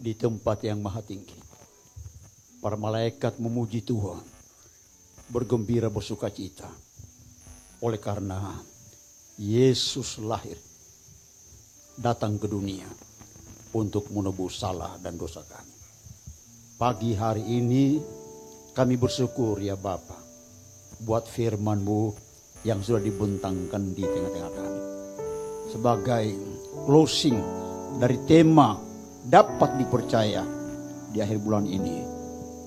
di tempat yang maha tinggi. Para malaikat memuji Tuhan. bergembira, bersuka cita. Oleh karena Yesus lahir, datang ke dunia untuk menebus salah dan dosa kami. Pagi hari ini kami bersyukur ya Bapa, buat firman-Mu yang sudah dibentangkan di tengah-tengah kami. Sebagai closing dari tema dapat dipercaya di akhir bulan ini,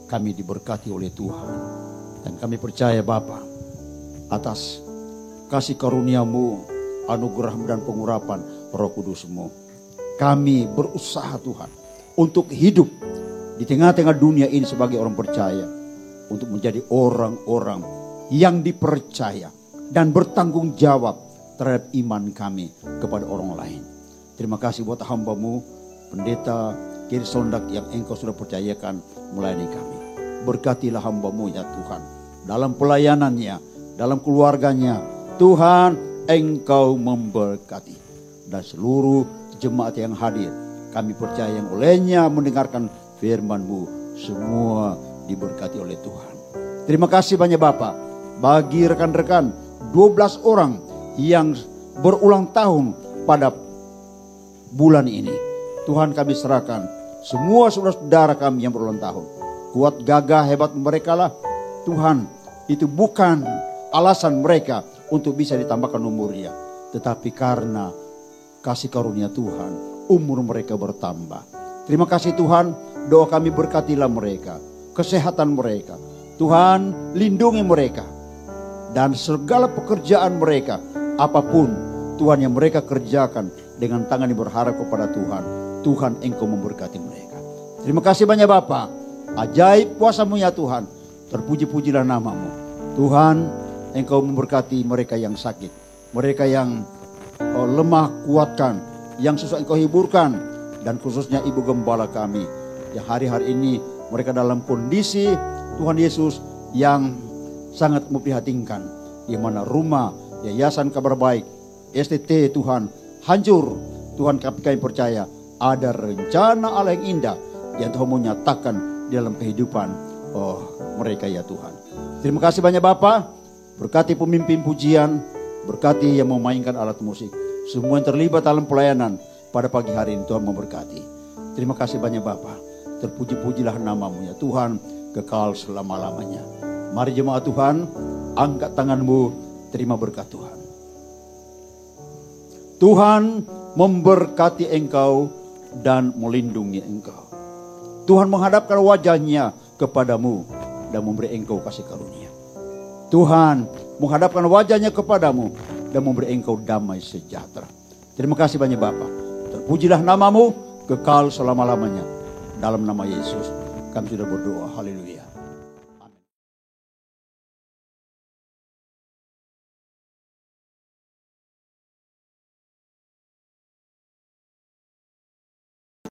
kami diberkati oleh Tuhan. Dan kami percaya Bapa, atas kasih karunia-Mu, anugerah-Mu dan pengurapan Roh Kudus-Mu, kami berusaha Tuhan untuk hidup di tengah-tengah dunia ini sebagai orang percaya, untuk menjadi orang-orang yang dipercaya dan bertanggung jawab terhadap iman kami kepada orang lain. Terima kasih buat hamba-Mu, Pendeta Kiri Sondak, yang Engkau sudah percayakan melayani kami. Berkatilah hamba-Mu ya Tuhan, dalam pelayanannya, dalam keluarganya. Tuhan, Engkau memberkati. Dan seluruh jemaat yang hadir, kami percaya yang olehnya mendengarkan firman-Mu, semua diberkati oleh Tuhan. Terima kasih banyak Bapak, bagi rekan-rekan 12 orang yang berulang tahun pada bulan ini. Tuhan, kami serahkan semua saudara-saudara kami yang berulang tahun. Kuat, gagah, hebat mereka lah. Tuhan, itu bukan alasan mereka untuk bisa ditambahkan umurnya, tetapi karena kasih karunia Tuhan, umur mereka bertambah. Terima kasih Tuhan, doa kami berkatilah mereka, kesehatan mereka. Tuhan, lindungi mereka. Dan segala pekerjaan mereka, apapun Tuhan yang mereka kerjakan dengan tangan yang berharap kepada Tuhan, Tuhan Engkau memberkati mereka. Terima kasih banyak Bapa, ajaib kuasa-Mu ya Tuhan, terpuji-pujilah nama-Mu. Tuhan, Engkau memberkati mereka yang sakit, mereka yang lemah kuatkan, yang susah Engkau hiburkan, dan khususnya Ibu Gembala kami yang hari-hari ini mereka dalam kondisi Tuhan Yesus yang sangat memprihatinkan, di mana rumah Yayasan Kabar Baik STT Tuhan hancur. Tuhan, kami percaya ada rencana Allah yang indah yang Tuhan mau nyatakan di dalam kehidupan mereka ya Tuhan. Terima kasih banyak Bapak, berkati pemimpin pujian, berkati yang memainkan alat musik, semua yang terlibat dalam pelayanan pada pagi hari ini. Tuhan memberkati. Terima kasih banyak Bapak, terpuji-pujilah nama-Mu ya Tuhan, kekal selama-lamanya. Mari jemaat Tuhan, angkat tangan-Mu, terima berkat Tuhan. Tuhan memberkati engkau dan melindungi engkau. Tuhan menghadapkan wajahnya kepadamu dan memberi engkau kasih karunia. Tuhan menghadapkan wajahnya kepadamu dan memberi engkau damai sejahtera. Terima kasih banyak Bapa. Terpujilah nama-Mu kekal selama-lamanya. Dalam nama Yesus kami sudah berdoa. Haleluya.